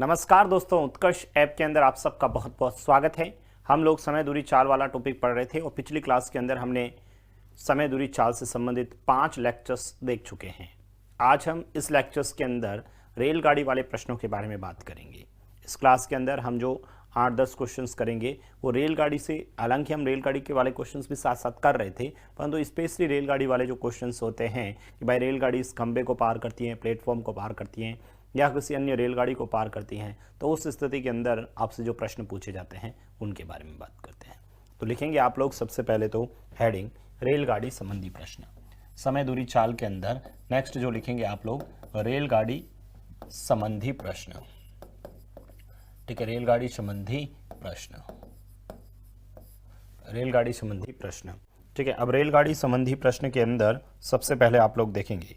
नमस्कार दोस्तों, उत्कर्ष ऐप के अंदर आप सबका बहुत बहुत स्वागत है। हम लोग समय दूरी चाल वाला टॉपिक पढ़ रहे थे और पिछली क्लास के अंदर हमने समय दूरी चाल से संबंधित 5 लेक्चर्स देख चुके हैं। आज हम इस लेक्चर्स के अंदर रेलगाड़ी वाले प्रश्नों के बारे में बात करेंगे। इस क्लास के अंदर हम जो 8-10 क्वेश्चंस करेंगे वो रेलगाड़ी से, हालांकि हम रेलगाड़ी के वाले क्वेश्चंस भी साथ साथ कर रहे थे, परंतु स्पेशली रेलगाड़ी वाले जो क्वेश्चंस होते हैं कि भाई रेलगाड़ी इस खंबे को पार करती है, प्लेटफॉर्म को पार करती हैं या किसी अन्य रेलगाड़ी को पार करती हैं, तो उस स्थिति के अंदर आपसे जो प्रश्न पूछे जाते हैं उनके बारे में बात करते हैं। तो लिखेंगे आप लोग सबसे पहले तो हेडिंग रेलगाड़ी संबंधी प्रश्न। समय दूरी चाल के अंदर नेक्स्ट जो लिखेंगे आप लोग रेलगाड़ी संबंधी प्रश्न। ठीक है, रेलगाड़ी संबंधी प्रश्न, रेलगाड़ी संबंधी प्रश्न। ठीक है, अब रेलगाड़ी संबंधी प्रश्न के अंदर सबसे पहले आप लोग देखेंगे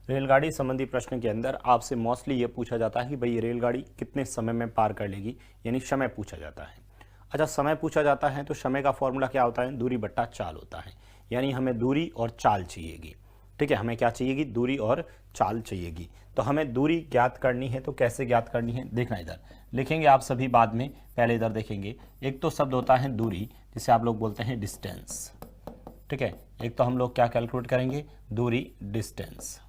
रेलगाड़ी संबंधी प्रश्न के अंदर आपसे मोस्टली ये पूछा जाता है कि भाई ये रेलगाड़ी कितने समय में पार कर लेगी, यानी समय पूछा जाता है। अच्छा, समय पूछा जाता है तो समय का फॉर्मूला क्या होता है? दूरी बट्टा चाल होता है, यानी हमें दूरी और चाल चाहिएगी। ठीक है, हमें क्या चाहिएगी? दूरी और चाल चाहिएगी। तो हमें दूरी ज्ञात करनी है, तो कैसे ज्ञात करनी है देखना। इधर लिखेंगे आप सभी बाद में, पहले इधर देखेंगे। एक तो शब्द होता है दूरी, जिसे आप लोग बोलते हैं डिस्टेंस। ठीक है, एक तो हम लोग क्या कैलकुलेट करेंगे? दूरी, डिस्टेंस।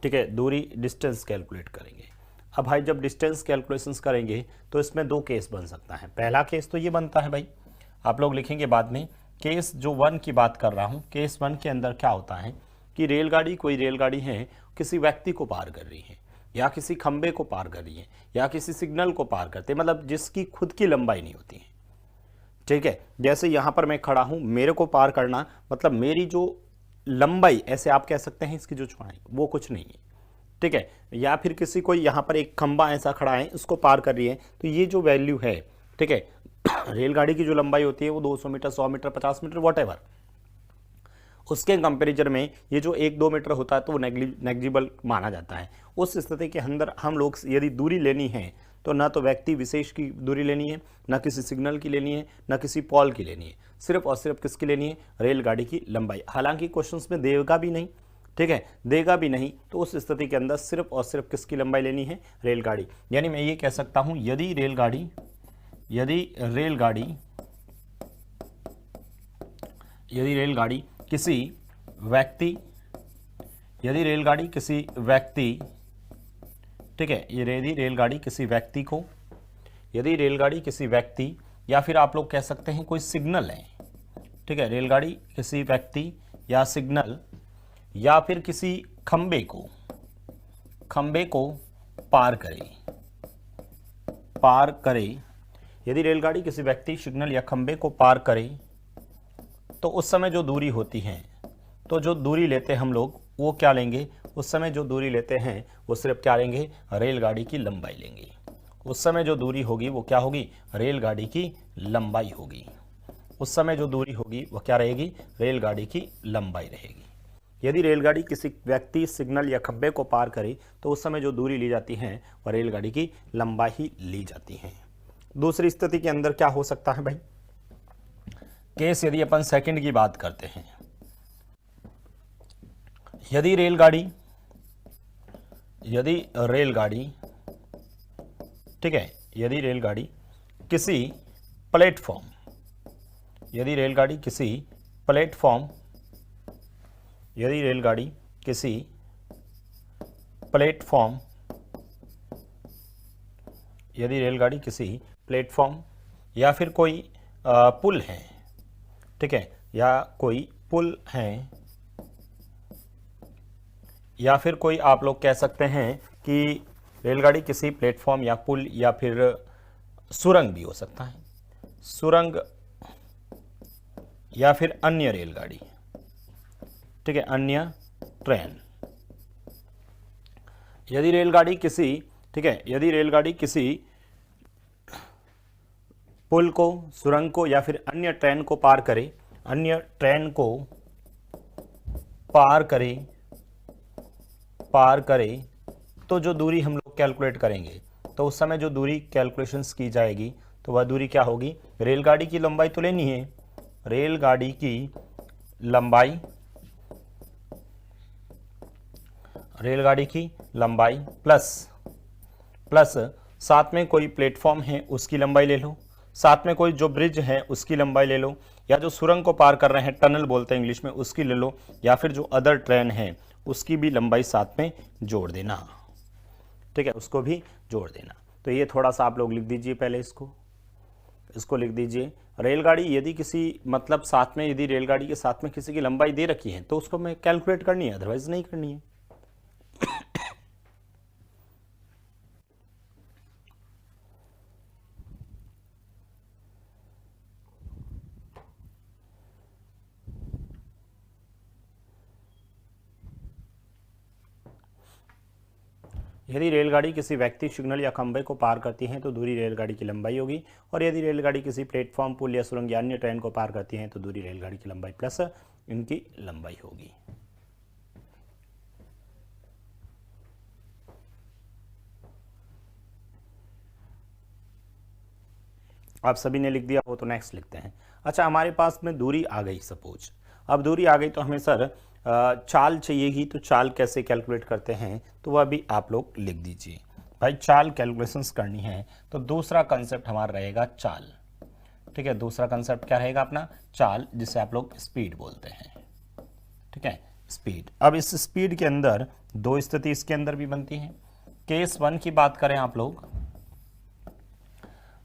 ठीक है, दूरी डिस्टेंस कैलकुलेट करेंगे। अब भाई जब डिस्टेंस कैलकुलेशंस करेंगे तो इसमें 2 केस बन सकता है। पहला केस तो ये बनता है भाई, आप लोग लिखेंगे बाद में, केस जो 1 की बात कर रहा हूँ, केस 1 के अंदर क्या होता है कि रेलगाड़ी, कोई रेलगाड़ी है किसी व्यक्ति को पार कर रही है या किसी खंबे को पार कर रही है या किसी सिग्नल को पार करते, मतलब जिसकी खुद की लंबाई नहीं होती है। ठीक है, जैसे यहाँ पर मैं खड़ा हूँ, मेरे को पार करना मतलब मेरी जो लंबाई, ऐसे आप कह सकते हैं, इसकी जो चौड़ाई वो कुछ नहीं है। ठीक है, या फिर किसी को यहाँ पर एक खंबा ऐसा खड़ा है, उसको पार कर रही है, तो ये जो वैल्यू है, ठीक है, रेलगाड़ी की जो लंबाई होती है वो 200 मीटर, 100 मीटर, 50 मीटर, वॉटेवर, उसके कंपेरिजन में ये जो 1-2 मीटर होता है तो वो नेग्लिजिबल माना जाता है। उस स्थिति के अंदर हम लोग यदि दूरी लेनी है तो ना तो व्यक्ति विशेष की दूरी लेनी है, ना किसी सिग्नल की लेनी है, ना किसी पॉल की लेनी है, सिर्फ और सिर्फ किसकी लेनी है? रेलगाड़ी की लंबाई। हालांकि क्वेश्चंस में देगा भी नहीं, ठीक है, देगा भी नहीं, तो उस स्थिति के अंदर सिर्फ और सिर्फ किसकी लंबाई लेनी है? रेलगाड़ी। यानी मैं ये कह सकता हूं, यदि रेलगाड़ी किसी व्यक्ति, ठीक है, यदि रेलगाड़ी किसी व्यक्ति या फिर आप लोग कह सकते हैं कोई सिग्नल है, ठीक है, रेलगाड़ी किसी व्यक्ति या सिग्नल या फिर किसी खंबे को पार करे, यदि रेलगाड़ी किसी व्यक्ति, सिग्नल या खंबे को पार करे तो उस समय जो दूरी होती है, तो जो दूरी लेते हैं हम लोग वो क्या लेंगे? उस समय जो दूरी लेते हैं वो सिर्फ क्या लेंगे? रेलगाड़ी की लंबाई लेंगे। उस समय जो दूरी होगी वो क्या होगी? रेलगाड़ी की लंबाई होगी। उस समय जो दूरी होगी वो क्या रहेगी? रेलगाड़ी की लंबाई रहेगी। यदि रेलगाड़ी किसी व्यक्ति, सिग्नल या खंबे को पार करे तो उस समय जो दूरी ली जाती है वह रेलगाड़ी की लंबाई ही ली जाती है। दूसरी स्थिति के अंदर क्या हो सकता है भाई? केस यदि अपन सेकंड की बात करते हैं, यदि रेलगाड़ी ठीक है, यदि रेलगाड़ी किसी प्लेटफॉर्म या फिर कोई पुल है, ठीक है, या कोई पुल है, या फिर कोई आप लोग कह सकते हैं कि रेलगाड़ी किसी प्लेटफॉर्म या पुल या फिर सुरंग भी हो सकता है, सुरंग या फिर अन्य रेलगाड़ी, ठीक है, अन्य ट्रेन। यदि रेलगाड़ी किसी पुल को, सुरंग को या फिर अन्य ट्रेन को पार करे तो जो दूरी हम लोग कैलकुलेट करेंगे, तो उस समय जो दूरी कैलकुलेशंस की जाएगी तो वह दूरी क्या होगी? रेलगाड़ी की लंबाई तो लेनी है, रेलगाड़ी की लंबाई प्लस प्लस साथ में कोई प्लेटफॉर्म है उसकी लंबाई ले लो, साथ में कोई जो ब्रिज है उसकी लंबाई ले लो, या जो सुरंग को पार कर रहे हैं, टनल बोलते हैं इंग्लिश में, उसकी ले लो, या फिर जो अदर ट्रेन है उसकी भी लंबाई साथ में जोड़ देना। ठीक है, उसको भी जोड़ देना। तो ये थोड़ा सा आप लोग लिख दीजिए, पहले इसको लिख दीजिए। रेलगाड़ी यदि किसी मतलब साथ में, यदि रेलगाड़ी के साथ में किसी की लंबाई दे रखी है तो उसको मैं कैलकुलेट करनी है, अदरवाइज नहीं करनी है। यदि रेलगाड़ी किसी व्यक्ति, सिग्नल या खंभे को पार करती है तो दूरी रेलगाड़ी की लंबाई होगी, और यदि रेलगाड़ी किसी प्लेटफॉर्म, पुल या सुरंग या अन्य ट्रेन को पार करती है तो दूरी रेलगाड़ी की लंबाई प्लस इनकी लंबाई होगी। आप सभी ने लिख दिया हो तो नेक्स्ट लिखते हैं। अच्छा, हमारे पास में दूरी आ गई, सपोज अब दूरी आ गई तो हमें सर चाल चाहिएगी, तो चाल कैसे कैलकुलेट करते हैं तो वह भी आप लोग लिख दीजिए। भाई चाल कैलकुलेशंस करनी है तो दूसरा कंसेप्ट हमारा रहेगा चाल। ठीक है, दूसरा कंसेप्ट क्या रहेगा अपना? चाल, जिसे आप लोग स्पीड बोलते हैं। ठीक है, स्पीड। अब इस स्पीड के अंदर दो स्थिति इसके अंदर भी बनती है। केस 1 की बात करें आप लोग,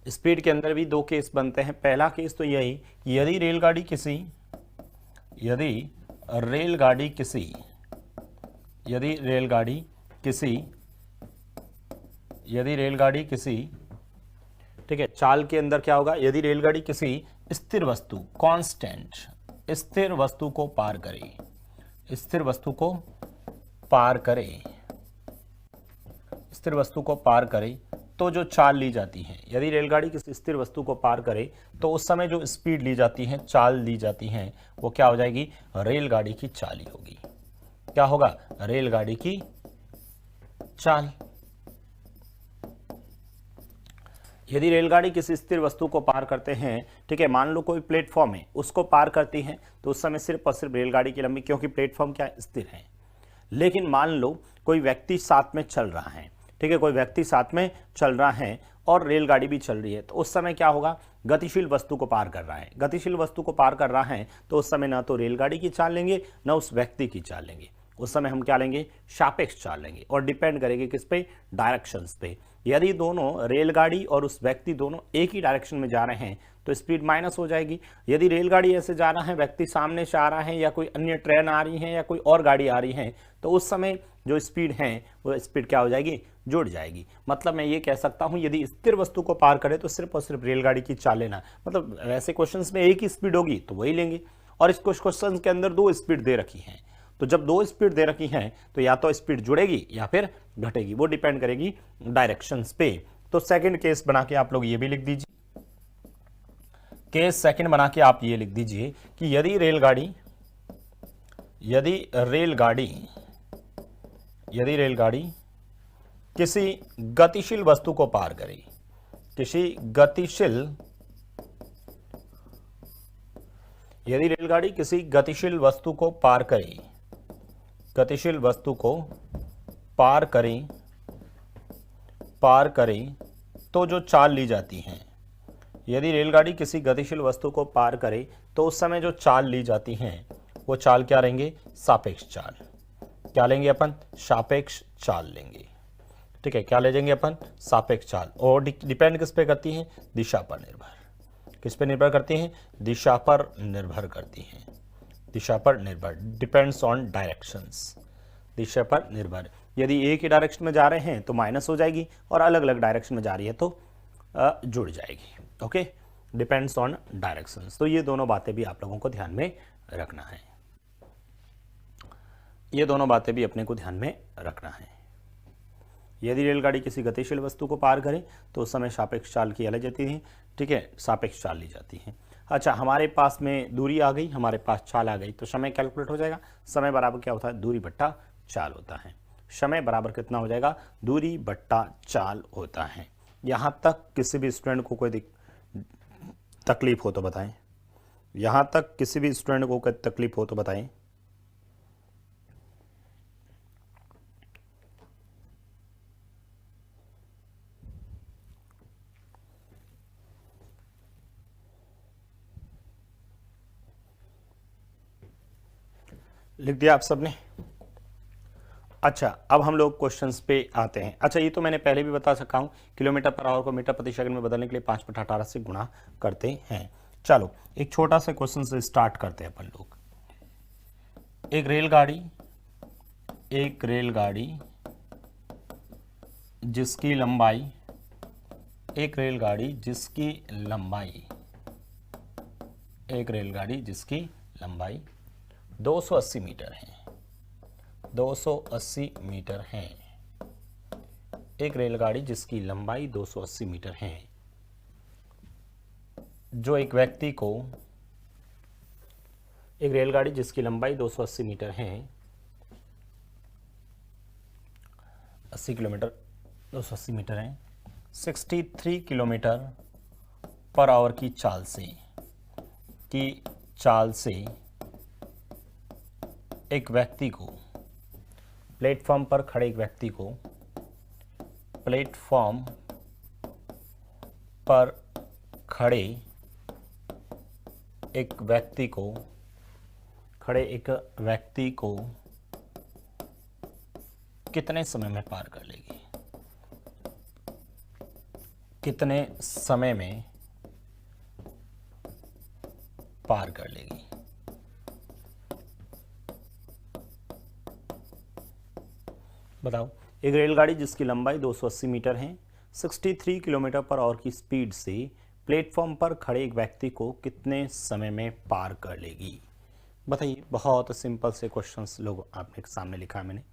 स्पीड के अंदर भी दो केस बनते हैं। पहला केस तो यही, यदि रेलगाड़ी किसी ठीक है, चाल के अंदर क्या होगा? यदि रेलगाड़ी किसी स्थिर वस्तु, कांस्टेंट स्थिर वस्तु को पार करे तो जो चाल ली जाती है, यदि रेलगाड़ी किसी स्थिर वस्तु को पार करे तो उस समय जो स्पीड ली जाती है, चाल ली जाती है, वो क्या हो जाएगी? रेलगाड़ी की चाल ही होगी। क्या होगा? रेलगाड़ी की चाल। यदि रेलगाड़ी किसी स्थिर वस्तु को पार करते हैं, ठीक है, मान लो कोई प्लेटफॉर्म है, उसको पार करती है तो उस समय सिर्फ और सिर्फ रेलगाड़ी की लंबाई, क्योंकि प्लेटफॉर्म क्या है? स्थिर है। लेकिन मान लो कोई व्यक्ति साथ में चल रहा है, ठीक है, कोई व्यक्ति साथ में चल रहा है और रेलगाड़ी भी चल रही है, तो उस समय क्या होगा? गतिशील वस्तु को पार कर रहा है। गतिशील वस्तु को पार कर रहा है तो उस समय ना तो रेलगाड़ी की चाल लेंगे ना उस व्यक्ति की चाल लेंगे, उस समय हम क्या लेंगे? सापेक्ष चाल लेंगे, और डिपेंड करेगी किस पे? डायरेक्शंस पे। यदि दोनों, रेलगाड़ी और उस व्यक्ति दोनों एक ही डायरेक्शन में जा रहे हैं तो स्पीड माइनस हो जाएगी। यदि रेलगाड़ी ऐसे जा रहा है, व्यक्ति सामने से आ रहा है, या कोई अन्य ट्रेन आ रही है, या कोई और गाड़ी आ रही है, तो उस समय जो स्पीड है वो स्पीड क्या हो जाएगी? जुड़ जाएगी। मतलब मैं ये कह सकता हूं, यदि स्थिर वस्तु को पार करे तो सिर्फ और सिर्फ रेलगाड़ी की चाल लेना। मतलब ऐसे क्वेश्चंस में एक ही स्पीड होगी तो वही लेंगे, और इस क्वेश्चन के अंदर दो स्पीड दे रखी है, तो जब दो स्पीड दे रखी हैं तो या तो स्पीड जुड़ेगी या फिर घटेगी, वो डिपेंड करेगी डायरेक्शंस पे। तो सेकंड केस बना के आप लोग ये भी लिख दीजिए। केस सेकंड बना के आप ये लिख दीजिए कि यदि रेलगाड़ी किसी गतिशील वस्तु को पार करे, यदि रेलगाड़ी किसी गतिशील वस्तु को पार करे तो जो चाल ली जाती है, यदि रेलगाड़ी किसी गतिशील वस्तु को पार करे तो उस समय जो चाल ली जाती है वो चाल क्या रहेंगे? सापेक्ष चाल। क्या लेंगे अपन? सापेक्ष चाल लेंगे। ठीक है, क्या ले जाएंगे अपन? सापेक्ष चाल। और डिपेंड किस पे करती है? दिशा पर निर्भर। किस पे निर्भर करती हैं? दिशा पर निर्भर करती हैं। दिशा पर निर्भर, डिपेंड्स ऑन डायरेक्शंस। दिशा पर निर्भर। यदि एक ही डायरेक्शन में जा रहे हैं तो माइनस हो जाएगी, और अलग अलग डायरेक्शन में जा रही है तो जुड़ जाएगी। Okay, depends on directions. तो ये दोनों बातें भी आप लोगों को ध्यान में रखना है, ये दोनों बातें भी अपने को ध्यान में रखना है। यदि रेलगाड़ी किसी गतिशील वस्तु को पार करे तो उस समय सापेक्ष चाल की अलग जाती है। ठीक है, सापेक्ष चाल ली जाती है। अच्छा, हमारे पास में दूरी आ गई, हमारे पास चाल आ गई, तो समय कैलकुलेट हो जाएगा। समय बराबर क्या होता है? दूरी बट्टा चाल होता है। समय बराबर कितना हो जाएगा? दूरी बट्टा चाल होता है। यहां तक किसी भी स्टूडेंट को कोई तकलीफ हो तो बताएं। यहां तक किसी भी स्टूडेंट को कोई तकलीफ हो तो बताएं। लिख दिया आप सबने? अच्छा, अब हम लोग क्वेश्चंस पे आते हैं। अच्छा, ये तो मैंने पहले भी बता सका हूँ, किलोमीटर पर आवर को मीटर प्रति सेकंड में बदलने के लिए 5/18 से गुणा करते हैं। चलो एक छोटा सा क्वेश्चन से स्टार्ट करते हैं अपन लोग। एक रेलगाड़ी जिसकी लंबाई एक रेलगाड़ी जिसकी लंबाई 280 मीटर है। 280 मीटर है। एक रेलगाड़ी जिसकी लंबाई 280 मीटर है, जो एक व्यक्ति को एक रेलगाड़ी जिसकी लंबाई 280 मीटर है, 80 किलोमीटर 280 मीटर है, 63 किलोमीटर पर आवर की चाल से एक व्यक्ति को प्लेटफॉर्म पर खड़े एक व्यक्ति को कितने समय में पार कर लेगी? कितने समय में पार कर लेगी? बताओ। एक रेलगाड़ी जिसकी लंबाई 280 मीटर है, 63 किलोमीटर पर आवर की स्पीड से प्लेटफॉर्म पर खड़े एक व्यक्ति को कितने समय में पार कर लेगी? बताइए। बहुत सिंपल से क्वेश्चंस लोग आपने सामने लिखा है मैंने।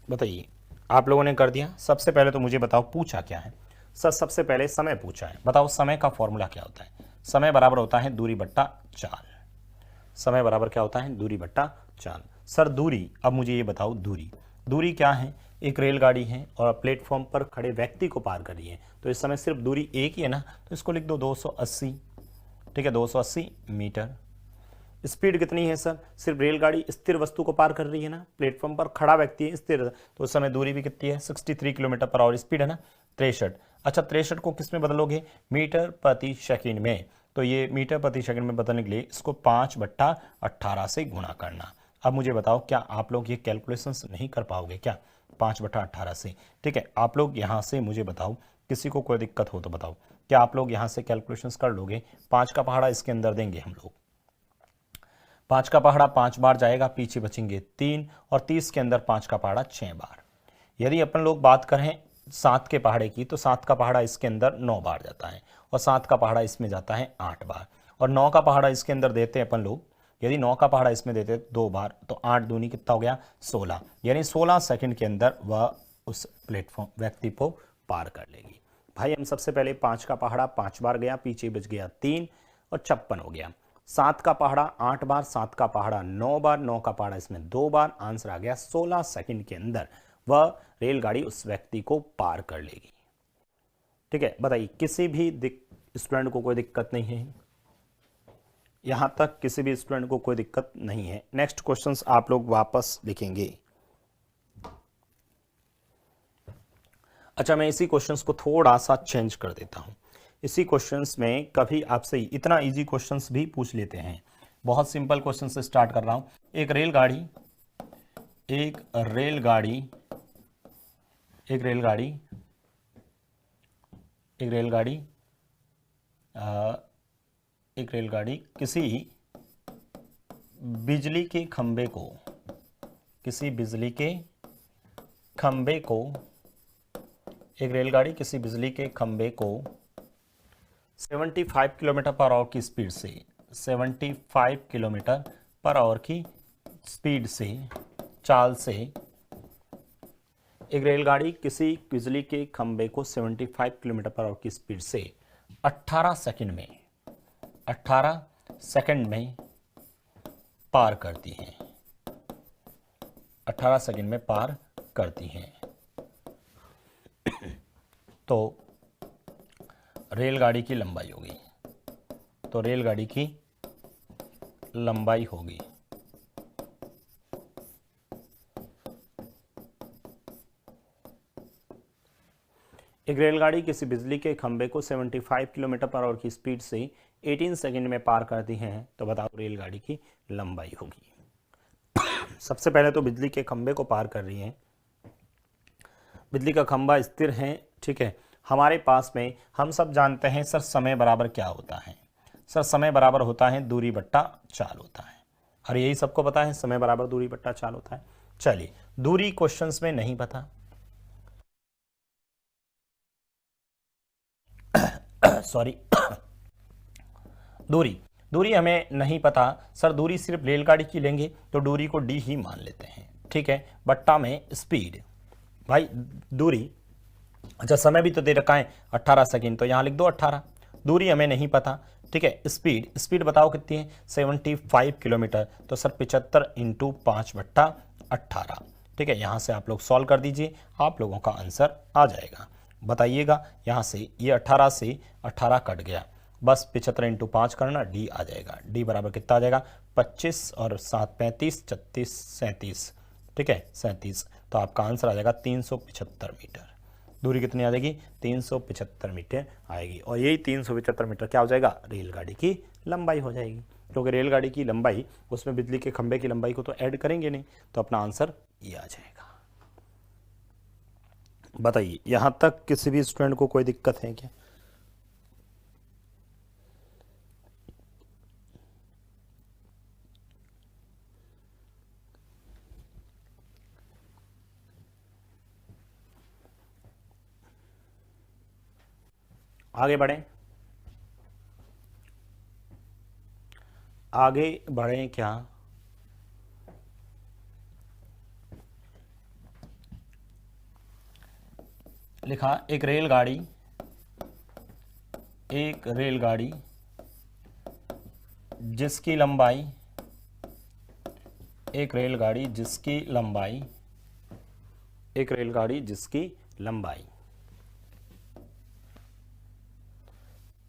बताइए, आप लोगों ने कर दिया। सबसे पहले तो मुझे बताओ पूछा क्या है। सर सबसे पहले समय पूछा है। बताओ समय का फॉर्मूला क्या होता है? समय बराबर होता है दूरी बट्टा चाल। समय बराबर क्या होता है? दूरी बट्टा चाल। सर दूरी, अब मुझे ये बताओ दूरी क्या है? एक रेलगाड़ी है और प्लेटफॉर्म पर खड़े व्यक्ति को पार कर रही है, तो इस समय सिर्फ दूरी एक ही है ना, तो इसको लिख दो 280। ठीक है, 280 मीटर। स्पीड कितनी है सर? सिर्फ रेलगाड़ी स्थिर वस्तु को पार कर रही है ना, प्लेटफॉर्म पर खड़ा व्यक्ति है स्थिर, तो उस समय दूरी भी कितनी है? 63 किलोमीटर पर आवर। स्पीड है ना 63। अच्छा, 63 को किस में बदलोगे? मीटर प्रति सेकंड में। तो ये मीटर प्रति सेकंड में बदलने के लिए इसको 5/18 से गुणा करना। अब मुझे बताओ, क्या आप लोग ये कैलकुलेशंस नहीं कर पाओगे क्या 5/18 से? ठीक है, आप लोग यहाँ से मुझे बताओ, किसी को कोई दिक्कत हो तो बताओ, क्या आप लोग यहाँ से कैलकुलेशंस कर लोगे? 5 का पहाड़ा इसके अंदर देंगे हम लोग। 5 का पहाड़ा 5 बार जाएगा, पीछे बचेंगे 3, और 30 के अंदर 5 का पहाड़ा 6 बार। यदि अपन लोग बात करें 7 के पहाड़े की, तो 7 का पहाड़ा इसके अंदर 9 बार जाता है, और 7 का पहाड़ा इसमें जाता है 8 बार, और 9 का पहाड़ा इसके अंदर देते हैं अपन लोग। यदि 9 का पहाड़ा इसमें देते 2 बार, तो 8 दूनी कितना हो गया? 16। यानी 16 सेकंड के अंदर वह उस प्लेटफॉर्म व्यक्ति को पार कर लेगी। भाई हम सबसे पहले 5 का पहाड़ा 5 बार गया, पीछे बच गया 3 और 56 हो गया। 7 का पहाड़ा 8 बार, 7 का पहाड़ा 9 बार, 9 का पहाड़ा इसमें 2 बार, आंसर आ गया 16 सेकंड के अंदर वह रेलगाड़ी उस व्यक्ति को पार कर लेगी। ठीक है, बताइए किसी भी स्टूडेंट को कोई दिक्कत नहीं है? यहां तक किसी भी स्टूडेंट को कोई दिक्कत नहीं है? नेक्स्ट क्वेश्चंस आप लोग वापस लिखेंगे। अच्छा, मैं इसी क्वेश्चंस को थोड़ा सा चेंज कर देता हूं। इसी क्वेश्चंस में कभी आपसे इतना इजी क्वेश्चंस भी पूछ लेते हैं। बहुत सिंपल क्वेश्चन से स्टार्ट कर रहा हूं। एक रेलगाड़ी किसी बिजली के खंबे को 75 किलोमीटर पर आवर की स्पीड से 75 किलोमीटर पर आवर की स्पीड से चाल से एक रेलगाड़ी किसी बिजली के खंबे को 75 किलोमीटर पर आवर की स्पीड से 18 सेकंड में 18 सेकंड में पार करती हैं, 18 सेकंड में पार करती हैं। तो रेलगाड़ी की लंबाई होगी, तो रेलगाड़ी की लंबाई होगी एक रेलगाड़ी किसी बिजली के खंभे को 75 किलोमीटर पर आवर की स्पीड से 18 सेकंड में पार करती है, तो बताओ रेलगाड़ी की लंबाई होगी। सबसे पहले तो बिजली के खंभे को पार कर रही है, बिजली का खंभा स्थिर है, ठीक है। हमारे पास में हम सब जानते हैं सर समय बराबर क्या होता है, सर समय बराबर होता है दूरी बट्टा चाल होता है, और यही सबको पता है समय बराबर दूरी बट्टा चाल होता है। चलिए दूरी क्वेश्चंस में नहीं पता, सॉरी दूरी हमें नहीं पता सर, दूरी सिर्फ रेलगाड़ी की लेंगे तो दूरी को डी ही मान लेते हैं, ठीक है। बट्टा में स्पीड, भाई दूरी, अच्छा समय भी तो दे रखा है 18 सेकंड, तो यहां लिख दो 18। दूरी हमें नहीं पता, ठीक है। स्पीड बताओ कितनी है, 75 किलोमीटर, तो सर 75 × 5/18, ठीक है। यहां से आप लोग सॉल्व कर दीजिए, आप लोगों का आंसर आ जाएगा। बताइएगा यहाँ से ये 18 से 18 कट गया, बस 75 × 5 करना, डी आ जाएगा। डी बराबर कितना आ जाएगा, 25 और 7 35, 36 37, ठीक है 37, तो आपका आंसर आ जाएगा 375 मीटर। दूरी कितनी आ जाएगी, 375 मीटर आएगी, और यही 375 मीटर क्या हो जाएगा, रेलगाड़ी की लंबाई हो जाएगी। क्योंकि रेलगाड़ी की लंबाई उसमें बिजली के खंभे की लंबाई को तो ऐड करेंगे नहीं, तो अपना आंसर ये आ जाएगा। बताइए यहां तक किसी भी स्टूडेंट को कोई दिक्कत है क्या? आगे बढ़ें, आगे बढ़ें क्या? लिखा एक रेलगाड़ी जिसकी लंबाई, एक रेलगाड़ी जिसकी लंबाई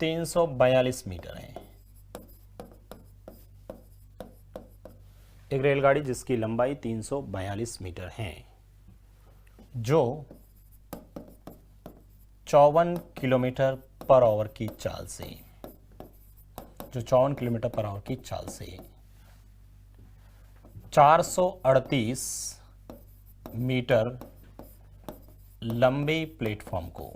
342 मीटर है। एक रेलगाड़ी जिसकी लंबाई 342 मीटर है, जो 54 किलोमीटर पर आवर की चाल से, 438 मीटर लंबे प्लेटफॉर्म को,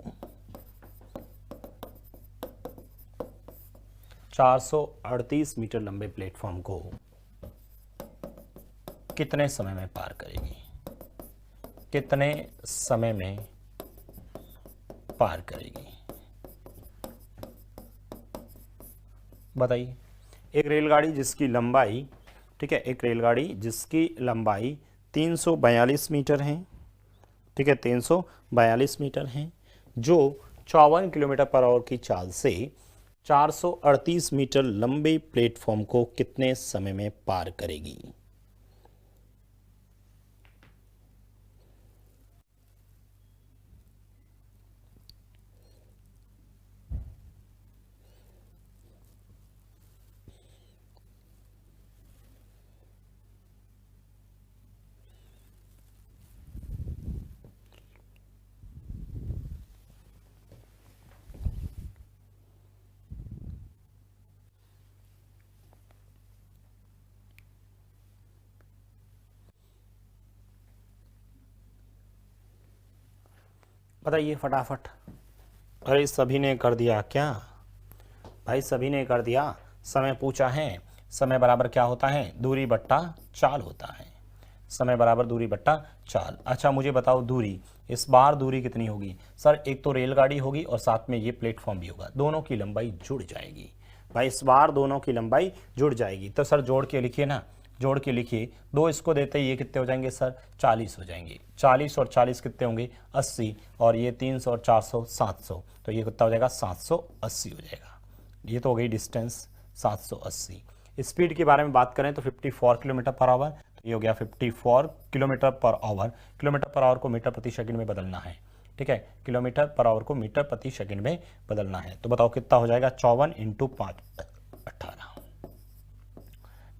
438 मीटर लंबे प्लेटफॉर्म को कितने समय में पार करेगी, कितने समय में पार करेगी? बताइए। एक रेलगाड़ी जिसकी लंबाई, ठीक है, एक रेलगाड़ी जिसकी लंबाई 342 मीटर है, ठीक है 342 मीटर है, जो 54 किलोमीटर पर आवर की चाल से 438 मीटर लंबे प्लेटफॉर्म को कितने समय में पार करेगी? बताइए फटाफट। अरे सभी ने कर दिया क्या भाई? सभी ने कर दिया। समय पूछा है, समय बराबर क्या होता है, दूरी बट्टा चाल होता है। समय बराबर दूरी बट्टा चाल। अच्छा मुझे बताओ दूरी, इस बार दूरी कितनी होगी? सर एक तो रेलगाड़ी होगी और साथ में ये प्लेटफॉर्म भी होगा, दोनों की लंबाई जुड़ जाएगी। भाई इस बार दोनों की लंबाई जुड़ जाएगी, तो सर जोड़ के लिखिए ना, जोड़ के लिखिए। 2 इसको देते ही ये कितने हो जाएंगे सर, 40 हो जाएंगे। 40 और 40 कितने होंगे, 80, और ये 300 और 400 700, तो ये कितना हो जाएगा 780 हो जाएगा। ये तो हो गई डिस्टेंस, 780। स्पीड के बारे में बात करें तो 54 किलोमीटर पर आवर, तो ये हो गया 54 kilometre per hour. Kilometre per hour को मीटर प्रति सेकंड में बदलना है, ठीक है, किलोमीटर पर आवर को मीटर प्रति सेकंड में बदलना है। तो बताओ कितना हो जाएगा, 54 × 5 18।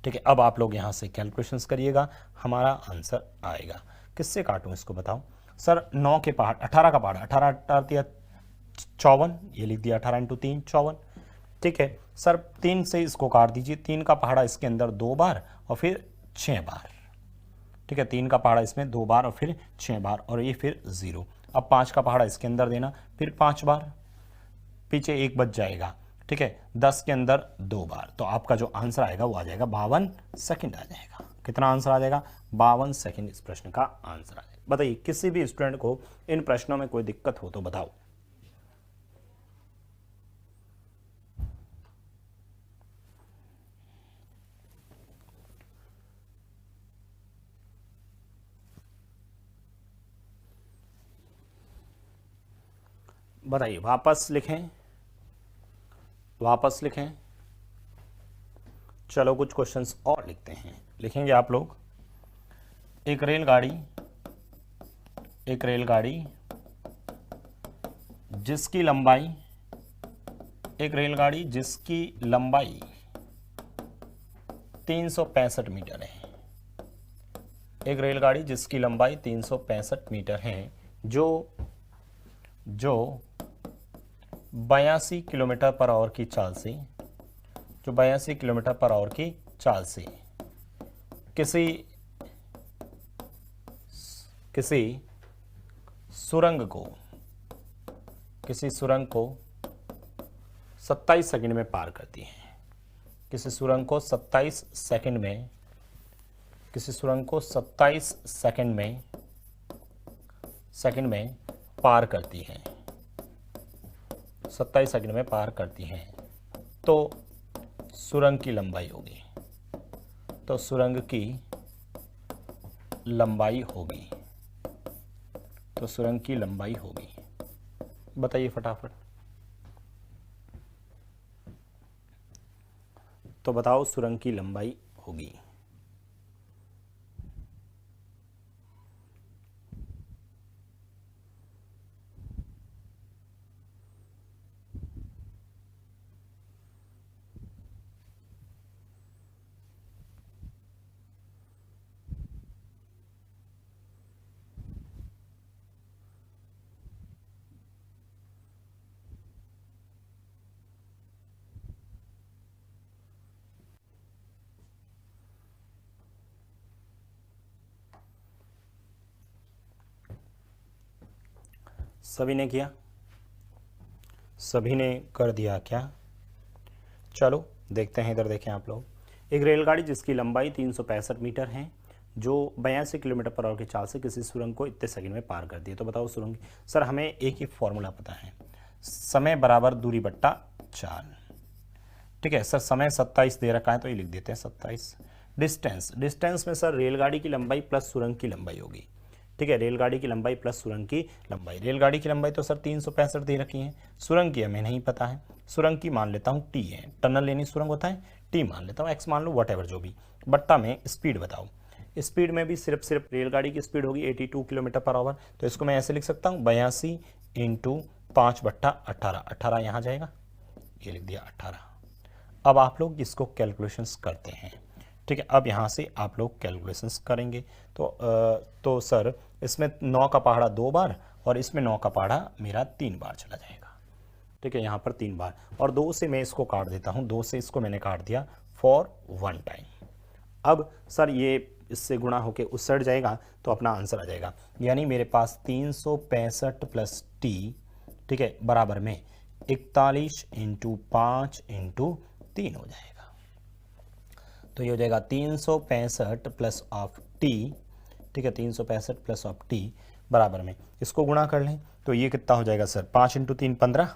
ठीक है, अब आप लोग यहाँ से कैलकुलेशंस करिएगा, हमारा आंसर आएगा। किससे काटूं इसको बताओ सर, 9 के पहाड़ 18 का पहाड़, 18 18 दिया 54, ये लिख दिया 18 × 3 54। ठीक है सर, 3 से इसको काट दीजिए, 3 का पहाड़ा इसके अंदर 2 बार और फिर 6 बार। ठीक है, 3 का पहाड़ा इसमें 2 बार और फिर 6 बार और ये फिर 0। अब 5 का पहाड़ा इसके अंदर देना, फिर 5 बार, पीछे 1 बच जाएगा। ठीक है, 10 के अंदर 2 बार। तो आपका जो आंसर आएगा वो आ जाएगा 52 सेकंड आ जाएगा। कितना आंसर आ जाएगा, 52 सेकंड इस प्रश्न का आंसर आ जाएगा। बताइए किसी भी स्टूडेंट को इन प्रश्नों में कोई दिक्कत हो तो बताओ। बताइए, वापस लिखें, वापस लिखें। चलो कुछ क्वेश्चंस और लिखते हैं, लिखेंगे आप लोग। एक रेलगाड़ी जिसकी लंबाई, एक रेलगाड़ी जिसकी लंबाई 365 मीटर है, एक रेलगाड़ी जिसकी लंबाई 365 मीटर है, जो 82 किलोमीटर पर आवर की चाल से, जो 82 किलोमीटर पर आवर की चाल से किसी सुरंग को 27 सेकंड में पार करती है। किसी सुरंग को 27 सेकंड में, किसी सुरंग को 27 सेकंड में पार करती है, 27 सेकंड में पार करती है, तो सुरंग की लंबाई होगी, तो सुरंग की लंबाई होगी, तो सुरंग की लंबाई होगी। बताइए फटाफट। तो बताओ सुरंग की लंबाई होगी। सभी ने किया, सभी ने कर दिया क्या? चलो देखते हैं, इधर देखें आप लोग। एक रेलगाड़ी जिसकी लंबाई 365 मीटर है, जो 82 किलोमीटर पर आवर की चाल से किसी सुरंग को इतने सेकंड में पार करती है। तो बताओ सुरंग। सर हमें एक ही फॉर्मूला पता है, समय बराबर दूरी बट्टा चाल। ठीक है सर, समय 27 दे रखा है तो ये लिख देते हैं 27। डिस्टेंस में सर रेलगाड़ी की लंबाई प्लस सुरंग की लंबाई होगी। ठीक है, रेलगाड़ी की लंबाई प्लस सुरंग की लंबाई। रेलगाड़ी की लंबाई तो सर 365 दे रखी है, सुरंग की हमें नहीं पता है। सुरंग की मान लेता हूँ टी है, टनल लेनी सुरंग होता है, टी मान लेता हूँ, एक्स मान लो, वट जो भी। बट्टा में स्पीड बताओ। स्पीड में भी सिर्फ रेलगाड़ी की स्पीड होगी 82 किलोमीटर पर आवर। तो इसको मैं ऐसे लिख सकता हूँ 82 × 5/18, 18 यहाँ जाएगा, ये लिख दिया 18। अब आप लोग इसको कैलकुलेशंस करते हैं। ठीक है, अब यहाँ से आप लोग कैलकुलेशंस करेंगे। तो सर इसमें 9 का पहाड़ा 2 बार और इसमें 9 का पहाड़ा मेरा 3 बार चला जाएगा। ठीक है, यहाँ पर 3 बार, और 2 से मैं इसको काट देता हूँ, 2 से इसको मैंने काट दिया फॉर 1 टाइम। अब सर ये इससे गुणा होके उसट जाएगा तो अपना आंसर आ जाएगा, यानी मेरे पास 365 प्लस टी, ठीक है, बराबर में 41 × 5 × 3 हो जाएगा। तो ये हो जाएगा 365 प्लस ऑफ टी। ठीक है, 365 प्लस ऑफ टी बराबर में इसको गुणा कर लें तो ये कितना हो जाएगा सर, 5 × 3 15।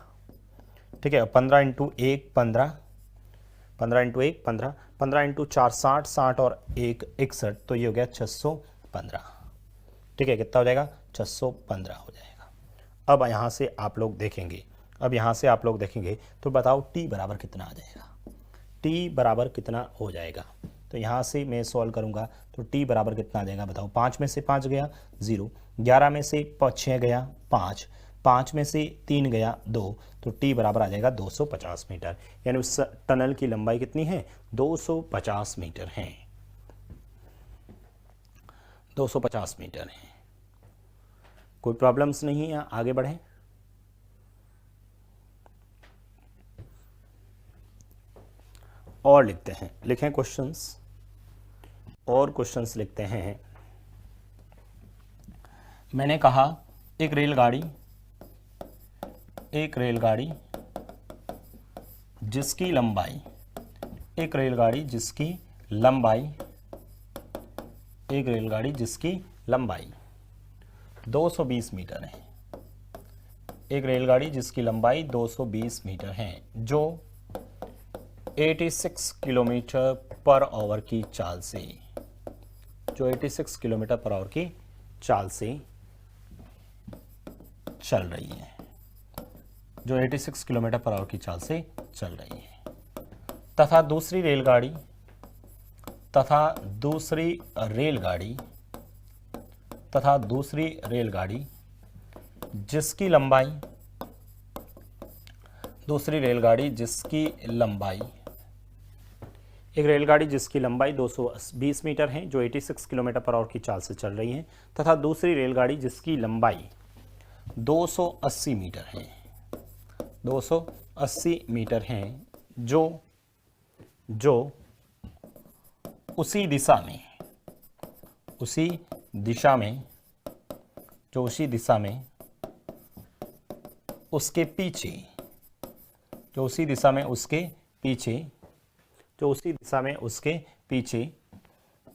ठीक है, 15 × 1 15, 15 × 1 15, 15 × 4 60, 60 और 1 61, तो ये हो गया 615। ठीक है, कितना हो जाएगा, 615 हो जाएगा। अब यहाँ से आप लोग देखेंगे, तो बताओ टी बराबर कितना आ जाएगा। टी बराबर कितना हो जाएगा। तो यहाँ से मैं सॉल्व करूँगा तो टी बराबर कितना आ जाएगा बताओ। 5 में से 5 गया 0, 11 में से 6 गया 5, 5 में से 3 गया 2, तो टी बराबर आ जाएगा 250 मीटर। यानी उस टनल की लंबाई कितनी है 250 मीटर है, 250 मीटर है। कोई प्रॉब्लम्स नहीं है, आगे बढ़ें। और लिखते हैं, लिखें क्वेश्चंस, और क्वेश्चंस लिखते हैं। मैंने कहा एक रेलगाड़ी जिसकी लंबाई, एक रेलगाड़ी जिसकी लंबाई 220 मीटर है, एक रेलगाड़ी जिसकी लंबाई 220 मीटर है, जो 86 किलोमीटर पर आवर की चाल से, जो 86 किलोमीटर पर आवर की चाल से चल रही है, जो 86 किलोमीटर पर आवर की चाल से चल रही है, तथा दूसरी रेलगाड़ी जिसकी लंबाई, एक रेलगाड़ी जिसकी लंबाई 220 मीटर है, जो 86 किलोमीटर पर आवर की चाल से चल रही है, तथा दूसरी रेलगाड़ी जिसकी लंबाई 280 मीटर है, 280 मीटर है, जो उसी दिशा में उसके पीछे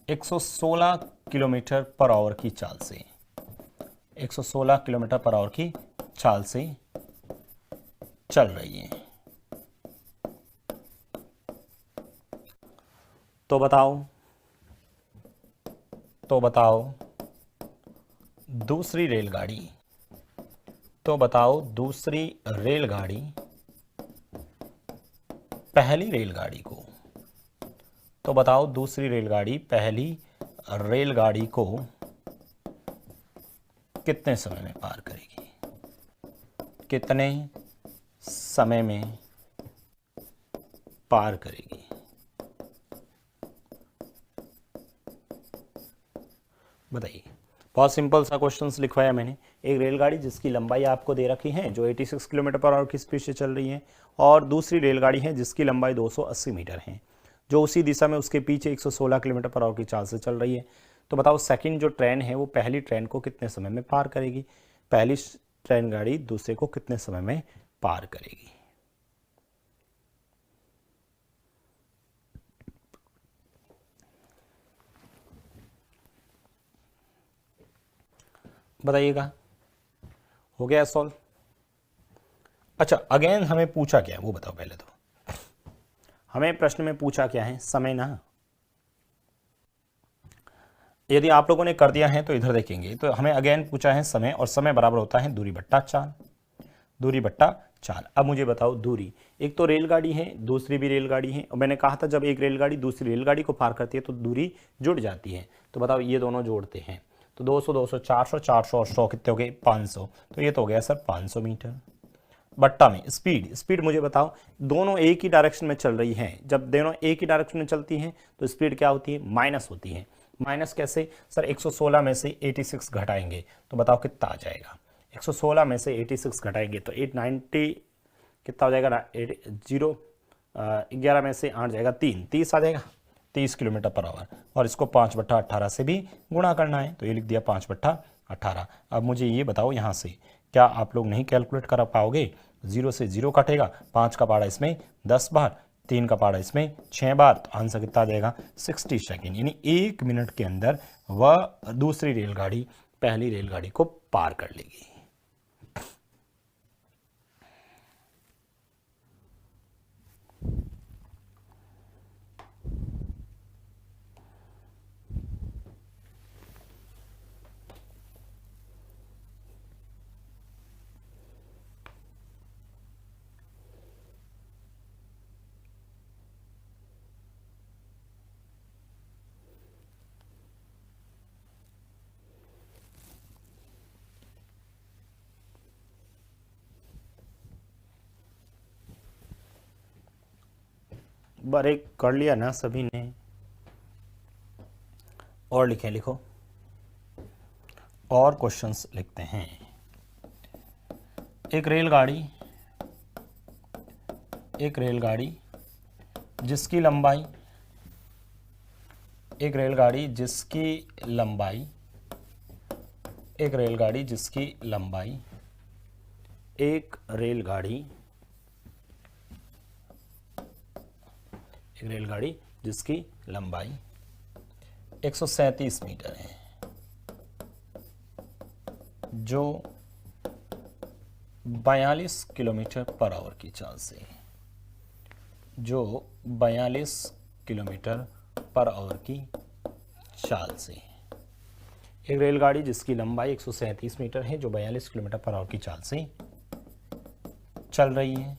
116 किलोमीटर पर आवर की चाल से, 116 किलोमीटर पर आवर की चाल से चल रही है। तो बताओ दूसरी रेलगाड़ी पहली रेलगाड़ी को कितने समय में पार करेगी, कितने समय में पार करेगी। बताइए, बहुत सिंपल सा क्वेश्चंस लिखवाया मैंने। एक रेलगाड़ी जिसकी लंबाई आपको दे रखी है, जो 86 किलोमीटर पर आवर की स्पीड से चल रही है, और दूसरी रेलगाड़ी है जिसकी लंबाई 280 मीटर है, जो उसी दिशा में उसके पीछे 116 किलोमीटर पर आवर की चाल से चल रही है। तो बताओ सेकंड जो ट्रेन है वो पहली ट्रेन को कितने समय में पार करेगी, पहली ट्रेन गाड़ी दूसरे को कितने समय में पार करेगी। बताइएगा, हो गया सॉल्व। अच्छा, अगेन हमें पूछा क्या है वो बताओ। पहले तो हमें प्रश्न में पूछा क्या है, समय ना। यदि आप लोगों ने कर दिया है तो इधर देखेंगे तो हमें अगेन पूछा है समय, और समय बराबर होता है दूरी बट्टा चाल। अब मुझे बताओ दूरी, एक तो रेलगाड़ी है, दूसरी भी रेलगाड़ी है, और मैंने कहा था जब एक रेलगाड़ी दूसरी रेलगाड़ी को पार करती है तो दूरी जुड़ जाती है। तो बताओ ये दोनों जोड़ते हैं तो 200 200 400 400 और 100 कितने हो गए 500। तो ये तो हो गया सर 500 मीटर। बट्टा में स्पीड मुझे बताओ, दोनों एक ही डायरेक्शन में चल रही हैं, जब दोनों एक ही डायरेक्शन में चलती हैं तो स्पीड क्या होती है, माइनस होती है। माइनस कैसे सर, 116 में से 86 घटाएंगे तो बताओ कितना आ जाएगा। 116 में से 86 घटाएंगे तो 890 कितना हो जाएगा ना, 11 में से 8 जाएगा 30 आ जाएगा, 30 किलोमीटर पर आवर। और इसको 5/18 से भी गुणा करना है, तो ये लिख दिया 5/18। अब मुझे ये बताओ, यहाँ से क्या आप लोग नहीं कैलकुलेट कर पाओगे। 0 से 0 कटेगा, 5 का पाड़ा इसमें 10 बार, 3 का पाड़ा इसमें 6 बार, तो आंसर कितना आ जाएगा 60 सेकेंड। यानी 1 मिनट के अंदर वह दूसरी रेलगाड़ी पहली रेलगाड़ी को पार कर लेगी। बारे कर लिया ना सभी ने, और लिखें, लिखो और क्वेश्चंस लिखते हैं। एक रेलगाड़ी जिसकी लंबाई, एक रेलगाड़ी जिसकी लंबाई 137 मीटर है, जो 42 किलोमीटर पर आवर की चाल से, एक रेलगाड़ी जिसकी लंबाई 137 मीटर है जो 42 किलोमीटर पर आवर की चाल से चल रही है।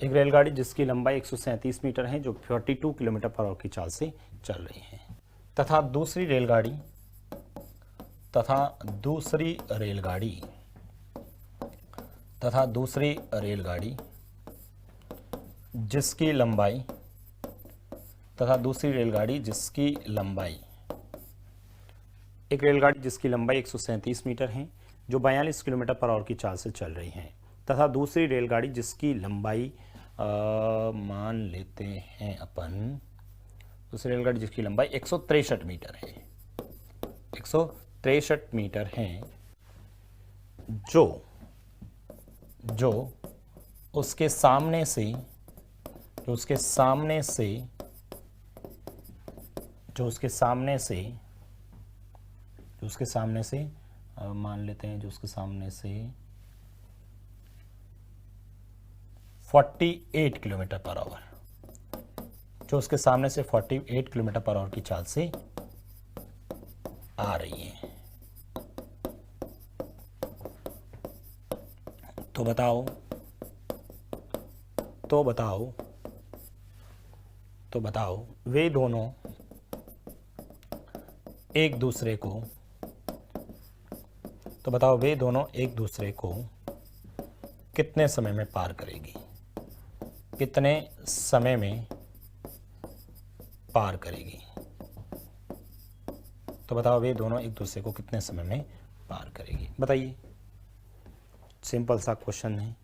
एक रेलगाड़ी जिसकी लंबाई 137 मीटर है जो 42 किलोमीटर पर आवर की चाल से चल रही है, तथा दूसरी रेलगाड़ी जिसकी लंबाई एक रेलगाड़ी जिसकी लंबाई 137 मीटर है जो 42 किलोमीटर पर आवर की चाल से चल रही है, तथा दूसरी रेलगाड़ी जिसकी लंबाई मान लेते हैं अपन, दूसरी रेलगाड़ी जिसकी लंबाई 163 मीटर है, 163 मीटर है, जो उसके सामने से मान लेते हैं, जो उसके सामने से 48 किलोमीटर पर आवर, जो उसके सामने से 48 किलोमीटर पर आवर की चाल से आ रही है। तो बताओ वे दोनों एक दूसरे को कितने समय में पार करेगी? तो बताओ वे दोनों एक दूसरे को कितने समय में पार करेगी? बताइए, सिंपल सा क्वेश्चन है।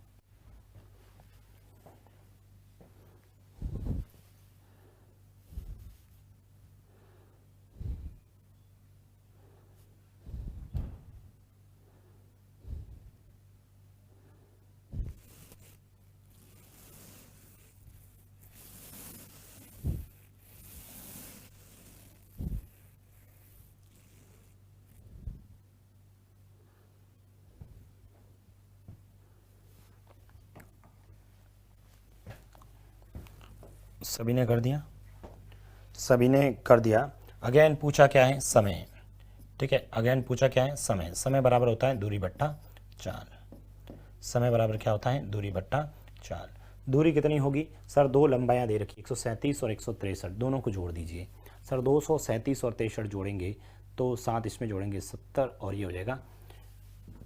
सभी ने कर दिया। अगेन पूछा क्या है? समय। ठीक है, अगेन पूछा क्या है? समय। समय बराबर होता है दूरी बट्टा चाल। समय बराबर क्या होता है? दूरी बट्टा चाल। दूरी कितनी होगी सर? दो लंबाइयाँ दे रखी, 137 और 163, दोनों को जोड़ दीजिए सर। 237 और 63 जोड़ेंगे तो 7 इसमें जोड़ेंगे 70 और ये हो जाएगा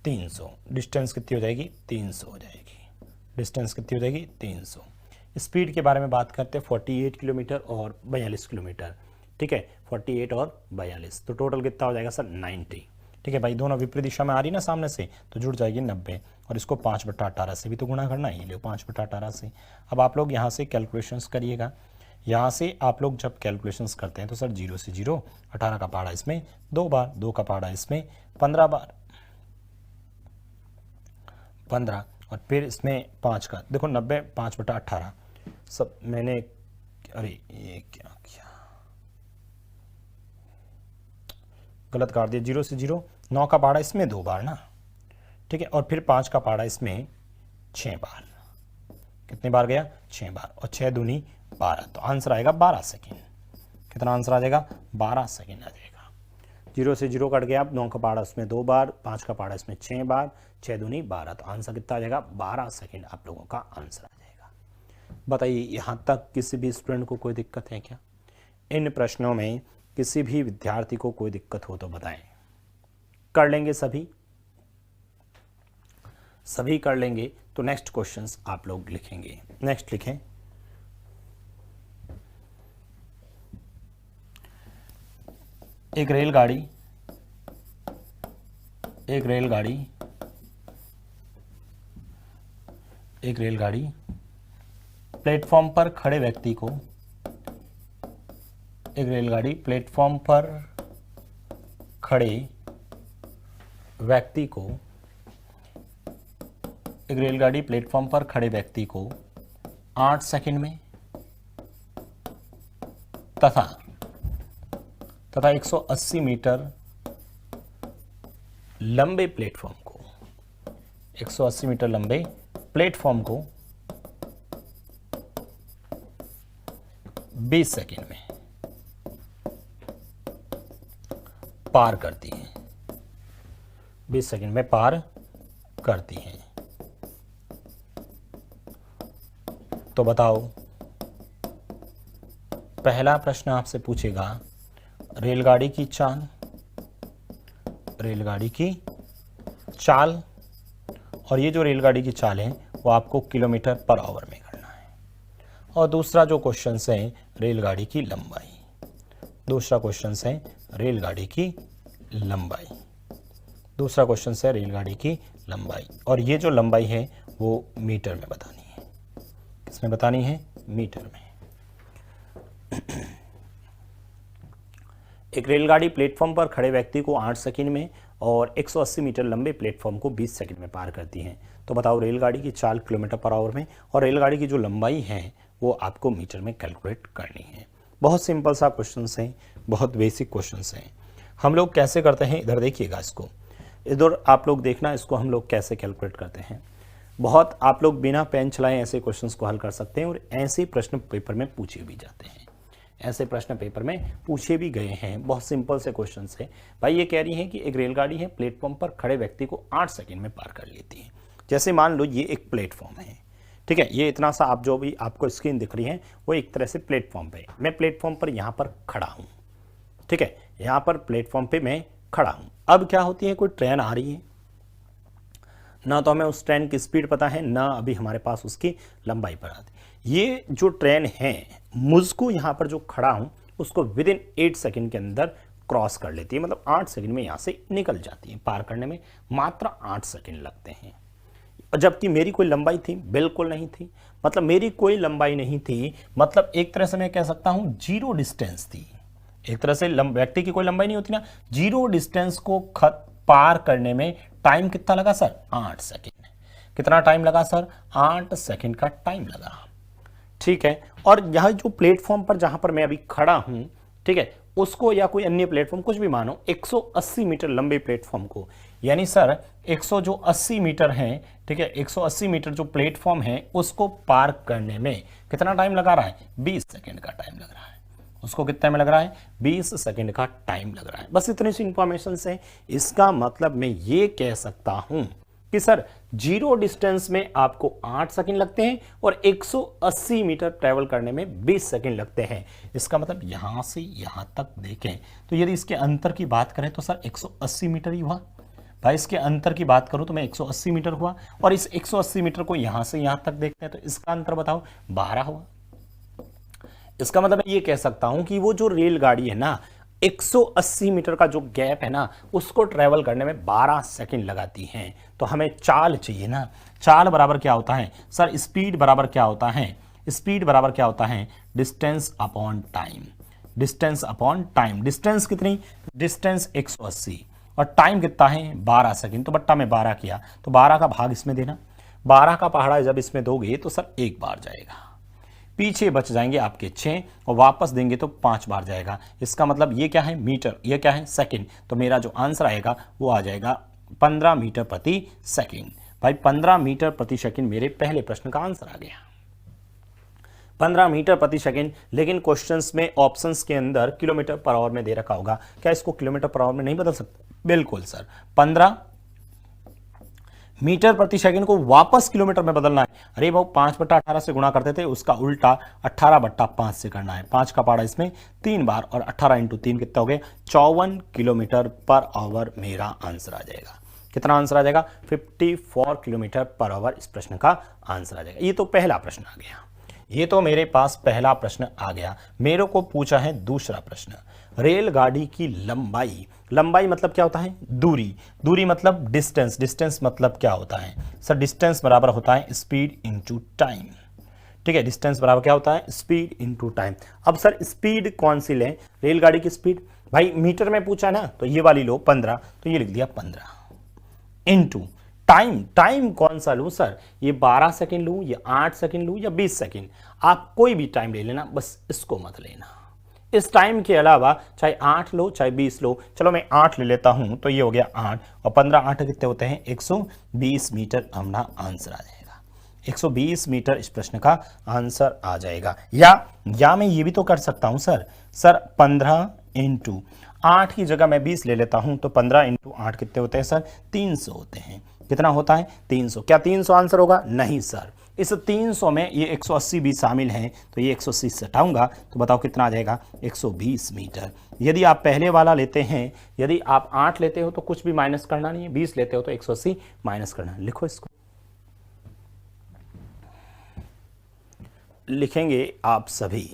300। डिस्टेंस कितनी हो जाएगी? 300 हो जाएगी। डिस्टेंस कितनी हो जाएगी? 300। स्पीड के बारे में बात करते हैं, 48 किलोमीटर और 42 किलोमीटर। ठीक है, 48 और 42, तो टोटल कितना हो जाएगा सर? 90। ठीक है भाई, दोनों विपरीत दिशा में आ रही ना सामने से, तो जुड़ जाएगी 90, और इसको 5/18 से भी तो गुणा करना ही, लो 5/18 से। अब आप लोग यहाँ से कैलकुलेशंस करिएगा। यहाँ से आप लोग जब कैलकुलेशंस करते हैं तो सर 0 से 0, 18 का पहाड़ा इसमें 2 बार, 2 का पहाड़ा इसमें 15 बार, 15, और फिर इसमें 5 का, देखो 90, 5/18 सब मैंने, अरे ये क्या किया, गलत काट दिया। 0 से 0, 9 का पहाड़ा इसमें 2 बार ना, ठीक है, और फिर 5 का पहाड़ा इसमें 6 बार। कितने बार गया? 6 बार, और 6 दूनी 12, तो आंसर आएगा 12 सेकेंड। कितना आंसर आ जाएगा? 12 सेकेंड आ जाएगा। 0 से 0 कट गया, अब 9 का पहाड़ा इसमें 2 बार, 5 का पहाड़ा इसमें 6 बार, 6 दूनी 12, तो आंसर कितना आ जाएगा? 12 सेकेंड आप लोगों का आंसर आ जाएगा। बताइए, यहाँ तक किसी भी स्टूडेंट को कोई दिक्कत है क्या? इन प्रश्नों में किसी भी विद्यार्थी को कोई दिक्कत हो तो बताएं। कर लेंगे सभी कर लेंगे तो नेक्स्ट क्वेश्चंस आप लोग लिखेंगे। नेक्स्ट लिखें, एक रेलगाड़ी प्लेटफॉर्म पर खड़े व्यक्ति को एक रेलगाड़ी प्लेटफॉर्म पर खड़े व्यक्ति को 8 सेकंड में तथा 180 मीटर लंबे प्लेटफॉर्म को 180 मीटर लंबे प्लेटफॉर्म को 20 सेकंड में पार करती हैं, 20 सेकंड में पार करती हैं। तो बताओ, पहला प्रश्न आपसे पूछेगा रेलगाड़ी की चाल, और ये जो रेलगाड़ी की चाल है वो आपको किलोमीटर पर आवर में करना है। और दूसरा जो क्वेश्चन है रेलगाड़ी की लंबाई, और ये जो लंबाई है वो मीटर में बतानी है। किसमें बतानी है? मीटर में। एक रेलगाड़ी प्लेटफॉर्म पर खड़े व्यक्ति को 8 सेकंड में और 180 मीटर लंबे प्लेटफॉर्म को 20 सेकंड में पार करती हैं। तो बताओ, रेलगाड़ी की चाल किलोमीटर पर आवर में और रेलगाड़ी की जो लंबाई है वो आपको मीटर में कैलकुलेट करनी है। बहुत सिंपल सा क्वेश्चन है, बहुत बेसिक क्वेश्चन है। हम लोग कैसे करते हैं, इधर देखिएगा, इसको इधर आप लोग देखना, इसको हम लोग कैसे कैलकुलेट करते हैं। बहुत आप लोग बिना पेन चलाए ऐसे क्वेश्चंस को हल कर सकते हैं और ऐसे प्रश्न पेपर में पूछे भी जाते हैं, ऐसे प्रश्न पेपर में पूछे भी गए हैं। बहुत सिंपल से क्वेश्चन है भाई। ये कह रही है कि एक रेलगाड़ी है, प्लेटफॉर्म पर खड़े व्यक्ति को 8 सेकंड में पार कर लेती है। जैसे मान लो ये एक प्लेटफॉर्म है, ठीक है, ये इतना सा आप जो भी आपको स्क्रीन दिख रही है वो एक तरह से प्लेटफॉर्म पे, मैं प्लेटफॉर्म पर यहाँ पर खड़ा हूँ, ठीक है, यहाँ पर प्लेटफॉर्म पे मैं खड़ा हूँ। अब क्या होती है, कोई ट्रेन आ रही है, ना तो हमें उस ट्रेन की स्पीड पता है, ना अभी हमारे पास उसकी लंबाई पता है। ये जो ट्रेन है मुझको यहाँ पर जो खड़ा हूँ उसको विदिन 8 सेकंड के अंदर क्रॉस कर लेती है, मतलब 8 सेकंड में यहाँ से निकल जाती है। पार करने में मात्र 8 सेकंड लगते हैं। जबकि मेरी कोई लंबाई थी? बिल्कुल नहीं थी। मतलब मेरी कोई लंबाई नहीं थी, मतलब एक तरह से मैं कह सकता हूँ जीरो डिस्टेंस थी। एक तरह से व्यक्ति की कोई लंबाई नहीं होती ना, जीरो डिस्टेंस को पार करने में टाइम कितना लगा सर? 8 सेकंड। कितना टाइम लगा सर? 8 सेकंड का टाइम लगा, ठीक है। और यह जो प्लेटफॉर्म पर जहां पर मैं अभी खड़ा हूं, ठीक है, उसको या कोई अन्य प्लेटफॉर्म कुछ भी मानो, 180 मीटर लंबे प्लेटफॉर्म को, यानी सर 180 मीटर है, ठीक है, 180 मीटर जो प्लेटफॉर्म है उसको पार करने में कितना टाइम लगा रहा है? 20 सेकंड का टाइम लग रहा है। उसको कितने में लग रहा है? 20 सेकंड का टाइम लग रहा है। बस इतनी सी इंफॉर्मेशन से इसका मतलब मैं ये कह सकता हूं कि सर जीरो डिस्टेंस में आपको 8 सेकंड लगते हैं और 180 मीटर ट्रेवल करने में 20 सेकंड लगते हैं। इसका मतलब यहां से यहां तक देखें तो यदि इसके अंतर की बात करें तो सर 180 मीटर ही हुआ भाई। इसके अंतर की बात करूं तो मैं 180 मीटर हुआ, और इस 180 मीटर को यहां से यहां तक देखते हैं तो इसका अंतर बताओ 12 हुआ। इसका मतलब मैं ये कह सकता हूं कि वो जो रेलगाड़ी है ना, 180 मीटर का जो गैप है ना, उसको ट्रेवल करने में 12 सेकंड लगाती हैं। तो हमें चाल चाहिए ना, चाल बराबर क्या होता है सर? स्पीड बराबर क्या होता है? स्पीड बराबर क्या होता है? Distance upon time. Distance upon time. Distance कितनी? डिस्टेंस 180 और टाइम कितना है? 12 सेकंड। तो बट्टा में 12 किया तो 12 का भाग इसमें देना, 12 का पहाड़ा जब इसमें दोगे तो सर 1 बार जाएगा, पीछे बच जाएंगे आपके 6 और वापस देंगे तो 5 बार जाएगा। इसका मतलब ये क्या है? मीटर। ये क्या है? सेकंड। तो मेरा जो आंसर आएगा वो आ जाएगा 15 मीटर प्रति सेकंड। भाई 15 मीटर प्रति सेकंड मेरे पहले प्रश्न का आंसर आ गया, 15 मीटर प्रति सेकंड। लेकिन क्वेश्चंस में ऑप्शंस के अंदर किलोमीटर पर आवर में दे रखा होगा, क्या इसको किलोमीटर पर आवर में नहीं बदल सकते? बिल्कुल सर, 15 मीटर प्रति सेकंड को वापस किलोमीटर में बदलना है। अरे भाई 5/18 से गुणा करते थे, उसका उल्टा 18/5 से करना है। 5 का पहाड़ा इसमें 3 बार और 18 × 3 कितना हो गया? 54 किलोमीटर पर आवर मेरा आंसर आ जाएगा। कितना आंसर आ जाएगा? 54 किलोमीटर पर आवर इस प्रश्न का आंसर आ जाएगा। ये तो पहला प्रश्न आ गया, ये तो मेरे पास पहला प्रश्न आ गया। मेरे को पूछा है दूसरा प्रश्न, रेलगाड़ी की लंबाई। लंबाई मतलब क्या होता है? दूरी। दूरी मतलब डिस्टेंस। डिस्टेंस मतलब क्या होता है सर? डिस्टेंस बराबर होता है स्पीड इनटू टाइम। ठीक है, डिस्टेंस बराबर क्या होता है? Speed into time. अब सर स्पीड कौन सी लें? रेलगाड़ी की स्पीड भाई मीटर में पूछा ना, तो ये वाली लो 15, तो ये लिख दिया 15 इनटू टाइम। टाइम कौन सा लूं सर? ये 12 सेकंड लूं या 8 सेकंड लूं या 20 सेकंड? आप कोई भी टाइम ले लेना, बस इसको मत लेना। इस टाइम के अलावा चाहे 8 लो चाहे 20 लो, चलो मैं 8 ले लेता हूं, तो ये हो गया 8 और 15 8 कितने होते हैं? 120 मीटर हमारा आंसर आ जाएगा। 120 मीटर इस प्रश्न का आंसर आ जाएगा। या मैं ये भी तो कर सकता हूं सर 15 इंटू 8 की जगह मैं 20 ले लेता हूं, तो 15 इंटू 8 कितने होते हैं सर? 300 होते हैं। कितना होता है? 300। क्या 300 आंसर होगा? नहीं सर, इस 300 में ये 180 भी शामिल हैं, तो ये 180 से हटाऊंगा तो बताओ कितना आ जाएगा? 120 मीटर। यदि आप पहले वाला लेते हैं, यदि आप 8 लेते हो तो कुछ भी माइनस करना नहीं है, 20 लेते हो तो 180 माइनस करना। लिखो इसको, लिखेंगे आप सभी।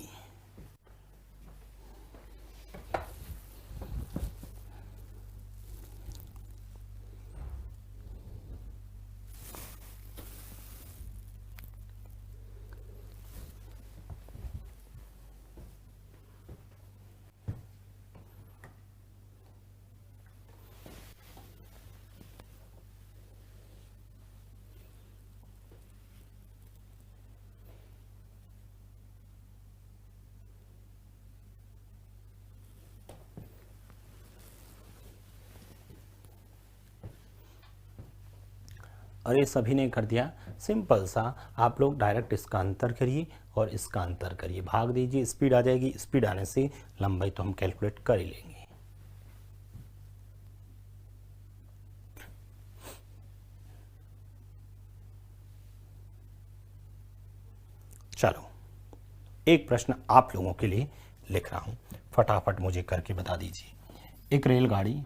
अरे सभी ने कर दिया? सिंपल सा, आप लोग डायरेक्ट इसका अंतर करिए और इसका अंतर करिए, भाग दीजिए, स्पीड आ जाएगी। स्पीड आने से लंबाई तो हम कैलकुलेट कर ही लेंगे। चलो एक प्रश्न आप लोगों के लिए लिख रहा हूं, फटाफट मुझे करके बता दीजिए। एक रेलगाड़ी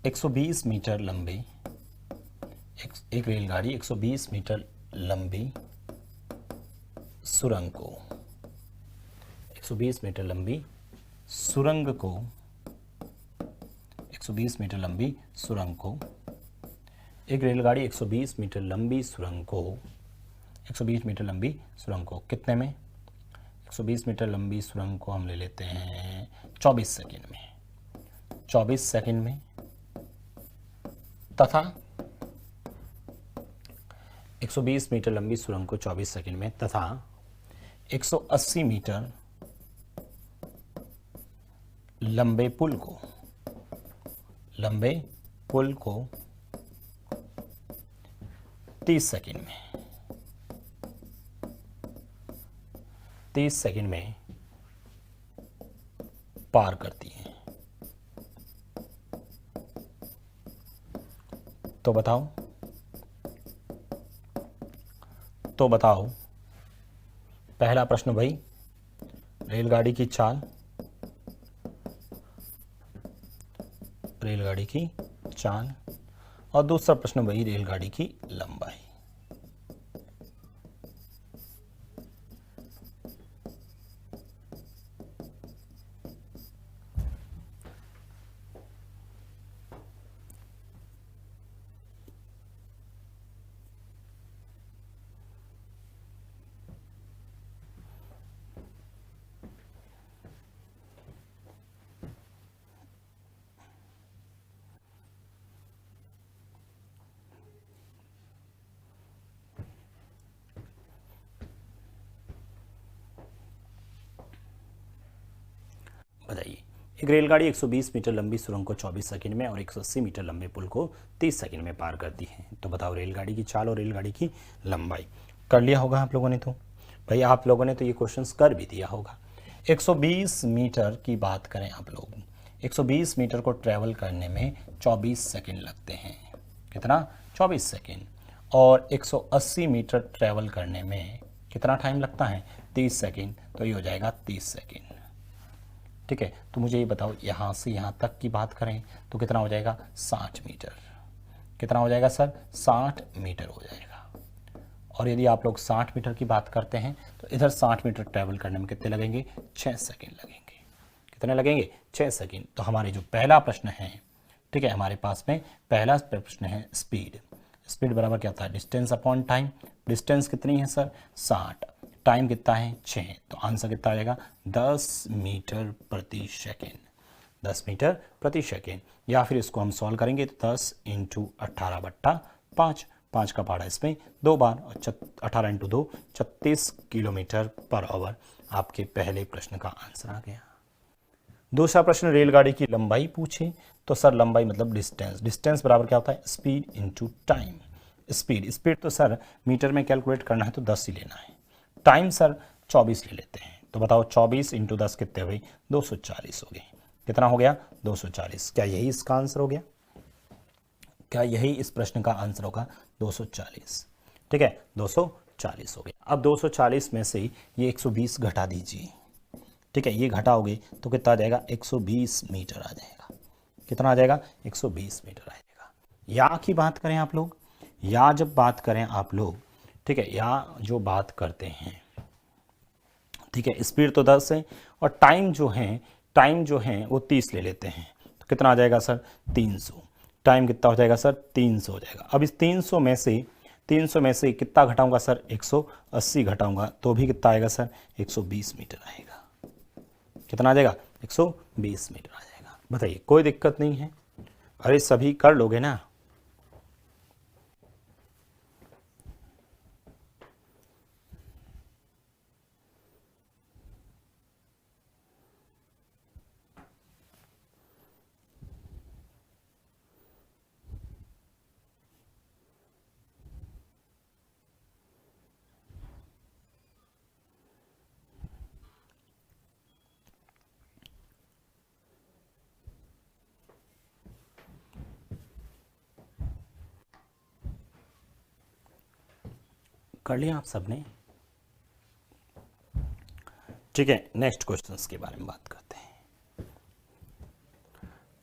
120 मीटर लंबी, एक रेलगाड़ी 120 मीटर लंबी सुरंग को 120 मीटर लंबी सुरंग को 120 मीटर लंबी सुरंग को एक रेलगाड़ी 120 मीटर लंबी सुरंग को 120 मीटर लंबी सुरंग को कितने में? 120 मीटर लंबी सुरंग को हम ले लेते हैं 24 सेकंड में। 24 सेकंड में तथा 120 मीटर लंबी सुरंग को 24 सेकंड में तथा 180 मीटर लंबे पुल को 30 सेकंड में पार करती है। तो बताओ पहला प्रश्न भाई रेलगाड़ी की चाल, और दूसरा प्रश्न वही रेलगाड़ी की लंबाई। बताइए, एक रेलगाड़ी 120 मीटर लंबी सुरंग को 24 सेकंड में और 180 मीटर लंबे पुल को 30 सेकंड में पार करती है। तो बताओ रेलगाड़ी की चाल और रेलगाड़ी की लंबाई। कर लिया होगा आप लोगों ने, तो भाई आप लोगों ने तो ये क्वेश्चंस कर भी दिया होगा। 120 मीटर की बात करें आप लोग, 120 मीटर को ट्रैवल करने में 24 सेकंड लगते हैं। कितना? 24 सेकंड। और 180 मीटर ट्रैवल करने में कितना टाइम लगता है 30 सेकेंड, तो ये हो जाएगा 30 सेकेंड। ठीक है, तो मुझे ये बताओ यहाँ से यहाँ तक की बात करें तो कितना हो जाएगा 60 मीटर। कितना हो जाएगा सर 60 मीटर हो जाएगा। और यदि आप लोग 60 मीटर की बात करते हैं तो इधर 60 मीटर ट्रैवल करने में कितने लगेंगे 6 सेकेंड लगेंगे। कितने लगेंगे 6 सेकेंड। तो हमारे जो पहला प्रश्न है, ठीक है, हमारे पास में पहला प्रश्न है स्पीड। स्पीड बराबर क्या होता है डिस्टेंस अपॉन टाइम। डिस्टेंस कितनी है सर 60, टाइम कितना है 6, तो आंसर कितना आ जाएगा 10 मीटर प्रति सेकेंड। 10 मीटर प्रति सेकेंड। या फिर इसको हम सॉल्व करेंगे तो 10 इंटू 18/5, 5 का पहाड़ा इसमें 2 बार, और 18 इंटू 2 36 किलोमीटर पर आवर आपके पहले प्रश्न का आंसर आ गया। दूसरा प्रश्न रेलगाड़ी की लंबाई पूछे तो सर लंबाई मतलब डिस्टेंस। डिस्टेंस बराबर क्या होता है स्पीड इंटू टाइम। स्पीड तो सर मीटर में कैलकुलेट करना है तो 10 ही लेना है। टाइम सर 24 ले लेते हैं, तो बताओ 24 इंटू 10 कितने हुए 240 हो गए। कितना हो गया 240। क्या यही इसका आंसर हो गया? क्या यही इस प्रश्न का आंसर होगा 240? ठीक है 240 हो गया। अब 240 में से ये 120 घटा दीजिए। ठीक है, ये घटाओगे तो कितना आ जाएगा 120 मीटर आ जाएगा। कितना आ जाएगा 120 मीटर आ जाएगा। या की बात करें आप लोग, या जब बात करें आप लोग, ठीक है, या जो बात करते हैं, ठीक है, स्पीड तो 10 है और टाइम जो है वो 30 ले लेते हैं, तो कितना आ जाएगा सर 300। टाइम कितना हो जाएगा सर 300 हो जाएगा। अब इस 300 में से कितना घटाऊंगा सर 180 घटाऊंगा तो भी कितना आएगा सर 120 मीटर आएगा। कितना आ जाएगा 120 मीटर आ जाएगा। बताइए कोई दिक्कत नहीं है? अरे सभी कर लोगे ना? कर लिया आप सबने? ठीक है, नेक्स्ट क्वेश्चंस के बारे में बात करते हैं।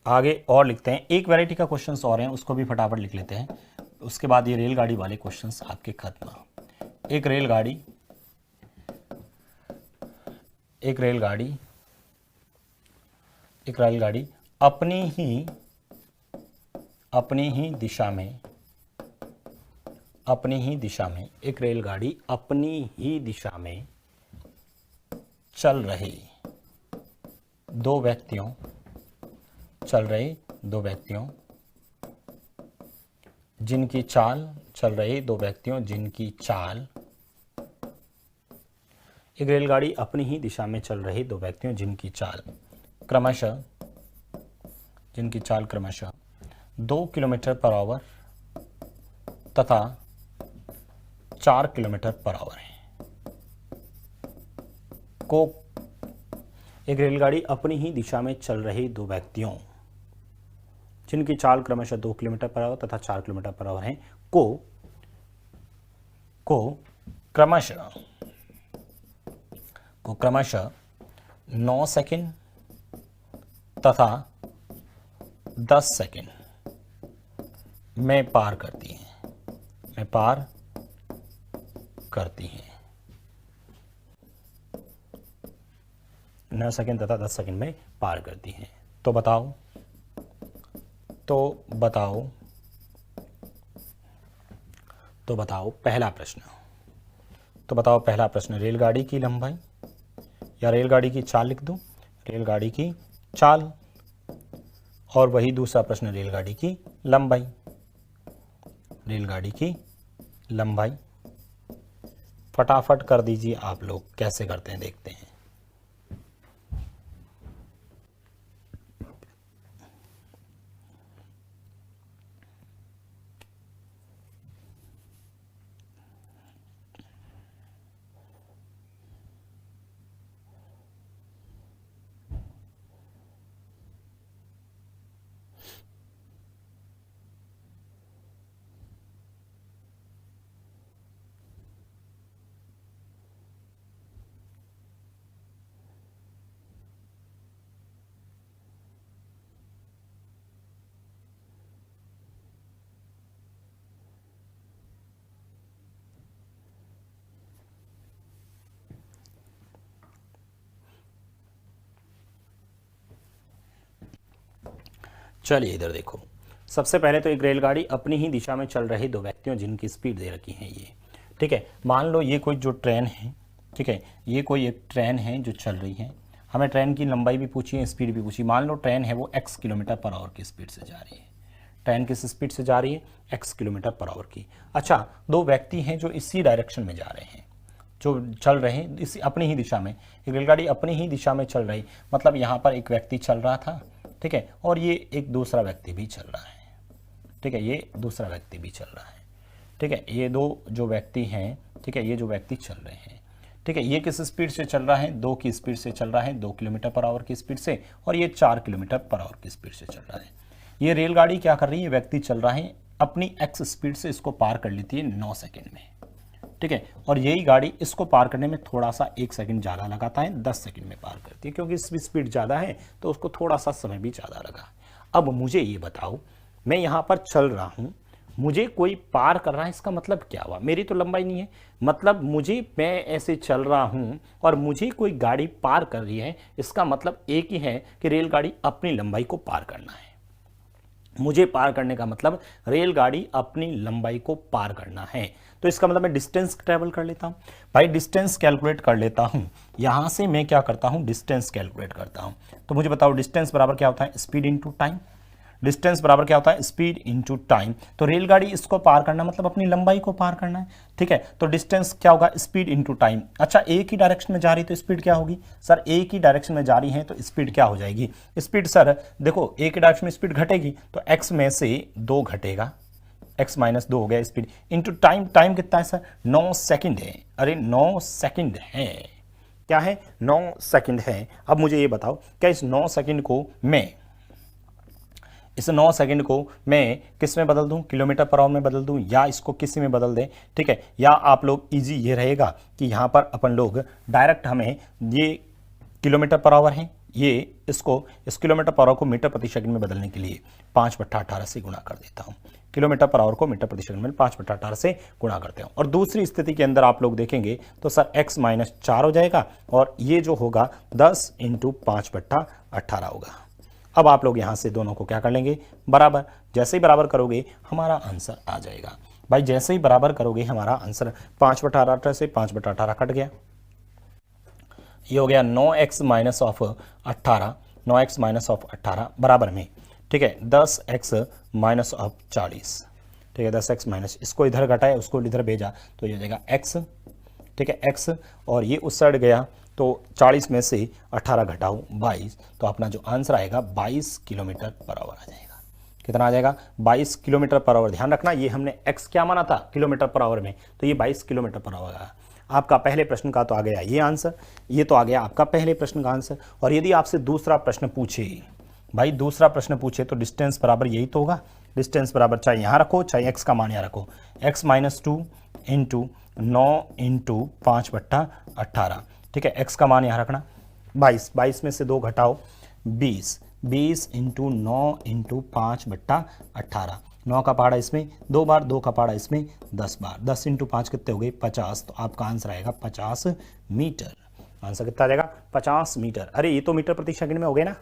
आगे और लिखते हैं, एक वैरायटी का क्वेश्चंस और हैं, उसको भी फटाफट लिख लेते हैं। उसके बाद ये रेलगाड़ी वाले क्वेश्चंस आपके खत्म। एक रेलगाड़ी अपनी ही दिशा में एक रेलगाड़ी अपनी ही दिशा में चल रहे दो व्यक्तियों जिनकी चाल एक रेलगाड़ी अपनी ही दिशा में चल रहे दो व्यक्तियों जिनकी चाल क्रमशः 2 किलोमीटर पर आवर तथा 4 किलोमीटर पर आवर है को एक रेलगाड़ी अपनी ही दिशा में चल रहे दो व्यक्तियों जिनकी चाल क्रमशः 2 किलोमीटर पर आवर तथा 4 किलोमीटर पर आवर है को क्रमशः 9 सेकंड तथा 10 सेकंड में पार करती हैं 9 सेकंड तथा 10 सेकंड में पार करती हैं। तो बताओ पहला प्रश्न रेलगाड़ी की लंबाई या रेलगाड़ी की चाल लिख दूं, रेलगाड़ी की चाल, और वही दूसरा प्रश्न रेलगाड़ी की लंबाई। फटाफट कर दीजिए आप लोग, कैसे करते हैं देखते हैं। चलिए इधर देखो, सबसे पहले तो एक रेलगाड़ी अपनी ही दिशा में चल रहे दो व्यक्तियों जिनकी स्पीड दे रखी है ये, ठीक है। मान लो ये कोई जो ट्रेन है, ठीक है, ये कोई एक ट्रेन है जो चल रही है, हमें ट्रेन की लंबाई भी पूछी है, स्पीड भी पूछी। मान लो ट्रेन है वो x किलोमीटर पर आवर की स्पीड से जा रही है, ट्रेन किस स्पीड से जा रही है, x किलोमीटर पर आवर की। अच्छा, दो व्यक्ति हैं जो इसी डायरेक्शन में जा रहे हैं, जो चल रहे हैं इसी अपनी ही दिशा में, एक रेलगाड़ी अपनी ही दिशा में चल रही, मतलब यहाँ पर एक व्यक्ति चल रहा था, ठीक है, और ये एक दूसरा व्यक्ति भी चल रहा है, ठीक है, ये दूसरा व्यक्ति भी चल रहा है, ठीक है, ये दो जो व्यक्ति हैं, ठीक है, ये जो व्यक्ति चल रहे हैं, ठीक है, ये किस स्पीड से चल रहा है, 2 की स्पीड से चल रहा है, 2 किलोमीटर पर आवर की स्पीड से, और ये 4 किलोमीटर पर आवर की स्पीड से चल रहा है। ये रेलगाड़ी क्या कर रही है, व्यक्ति चल रहा है अपनी x स्पीड से, इसको पार कर लेती है 9 सेकंड में, ठीक है, और यही गाड़ी इसको पार करने में थोड़ा सा 1 सेकंड ज़्यादा लगाता है, 10 सेकंड में पार करती है, क्योंकि इसकी स्पीड ज़्यादा है तो उसको थोड़ा सा समय भी ज़्यादा लगा। अब मुझे ये बताओ, मैं यहाँ पर चल रहा हूँ, मुझे कोई पार कर रहा है, इसका मतलब क्या हुआ, मेरी तो लंबाई नहीं है, मतलब मैं ऐसे चल रहा हूँ और मुझे कोई गाड़ी पार कर रही है, इसका मतलब एक ही है कि रेलगाड़ी अपनी लंबाई को पार करना है। मुझे पार करने का मतलब रेलगाड़ी अपनी लंबाई को पार करना है, तो इसका मतलब मैं डिस्टेंस ट्रेवल कर लेता हूं भाई, डिस्टेंस कैलकुलेट कर लेता हूं। यहां से मैं क्या करता हूं, डिस्टेंस कैलकुलेट करता हूं। तो मुझे बताओ डिस्टेंस बराबर क्या होता है, स्पीड इनटू टाइम। डिस्टेंस बराबर क्या होता है, स्पीड इनटू टाइम। तो रेलगाड़ी इसको पार करना मतलब अपनी लंबाई को पार करना है, ठीक है, तो डिस्टेंस क्या होगा, स्पीड इनटू टाइम। अच्छा, एक ही डायरेक्शन में जा रही तो स्पीड क्या होगी, सर एक ही डायरेक्शन में जा रही है तो स्पीड क्या हो जाएगी, स्पीड सर देखो एक ही डायरेक्शन में स्पीड घटेगी तो x में से 2 घटेगा, x माइनस 2 हो गया स्पीड, इनटू टाइम। टाइम कितना है सर, 9 सेकंड है, अरे 9 सेकंड है, क्या है, 9 सेकंड है। अब मुझे ये बताओ, क्या इस 9 सेकंड को इस 9 सेकंड को मैं किस में बदल दूं, किलोमीटर पर आवर में बदल दूं, या इसको किसी में बदल दें, ठीक है, या आप लोग इजी ये रहेगा कि यहाँ पर अपन लोग डायरेक्ट हमें ये किलोमीटर पर आवर है, ये इसको इस किलोमीटर पर आवर को मीटर प्रति सेकंड में बदलने के लिए 5/18 से गुणा कर देता हूँ, किलोमीटर पर आवर को मीटर प्रति सेकंड में 5/18 से गुणा करते हैं। और दूसरी स्थिति के अंदर आप लोग देखेंगे तो सर x माइनस 4 हो जाएगा और ये जो होगा 10 × 5/18 होगा। अब आप लोग यहां से दोनों को क्या कर लेंगे, बराबर। जैसे ही बराबर करोगे हमारा आंसर आ जाएगा भाई, जैसे ही बराबर करोगे हमारा आंसर 5/18 से 5/18 कट गया, ये हो गया 9x minus of 18, 9x minus of 18 बराबर में, ठीक है, 10x माइनस ऑफ 40, ठीक है, 10x माइनस, इसको इधर घटाए उसको इधर भेजा तो ये हो जाएगा x, ठीक है, x, और ये उस साइड गया तो 40 में से 18 घटाओ 22, तो अपना जो आंसर आएगा 22 किलोमीटर पर आवर आ जाएगा। कितना आ जाएगा, 22 किलोमीटर पर आवर। ध्यान रखना ये हमने x क्या माना था किलोमीटर पर आवर में, तो ये 22 किलोमीटर पर आवर आया। आपका पहले प्रश्न का तो आ गया ये आंसर, ये तो आ गया आपका पहले प्रश्न का आंसर। और यदि आपसे दूसरा प्रश्न पूछे भाई, दूसरा प्रश्न पूछे तो डिस्टेंस बराबर यही तो होगा, डिस्टेंस बराबर चाहे यहाँ रखो चाहे x का मान यहाँ रखो, x माइनस 2 × 9 × 5/18, ठीक है, x का मान यहाँ रखना 22, 22 में से 2 घटाओ 20, 20 × 9 × 5/18, 9 का पहाड़ा इसमें 2 बार, 2 का पहाड़ा इसमें 10 बार, 10 × 5 कितने हो गए 50, तो आपका आंसर आएगा 50 मीटर। आंसर कितना आ जाएगा 50 मीटर। अरे ये तो मीटर प्रति सेकंड में हो गए ना।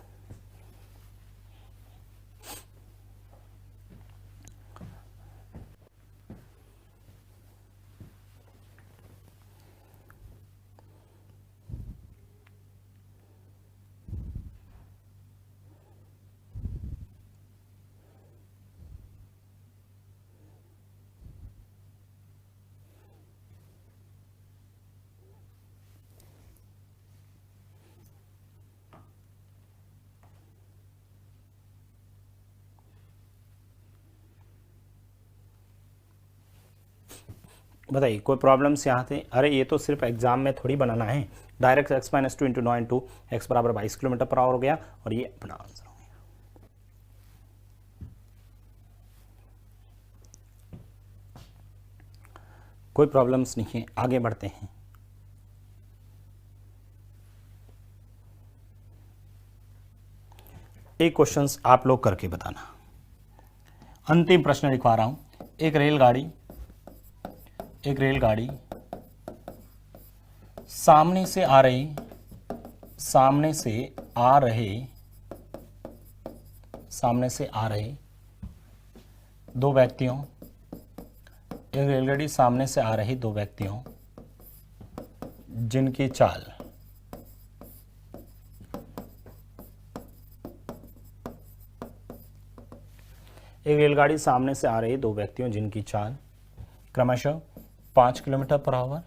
बताइए कोई प्रॉब्लम्स यहाँ थे। अरे ये तो सिर्फ एग्जाम में थोड़ी बनाना है, डायरेक्ट x माइनस 2 × 9 × x बराबर 22 किलोमीटर पर आवर हो गया और ये अपना आंसर हो गया। कोई प्रॉब्लम्स नहीं है, आगे बढ़ते हैं। एक क्वेश्चंस आप लोग करके बताना। अंतिम प्रश्न लिखवा रहा हूं। एक रेलगाड़ी सामने से आ रहे सामने से आ रहे दो व्यक्तियों, एक रेलगाड़ी सामने से आ रही दो व्यक्तियों जिनकी चाल एक रेलगाड़ी सामने से आ रही दो व्यक्तियों जिनकी चाल क्रमशः 5 किलोमीटर पर आवर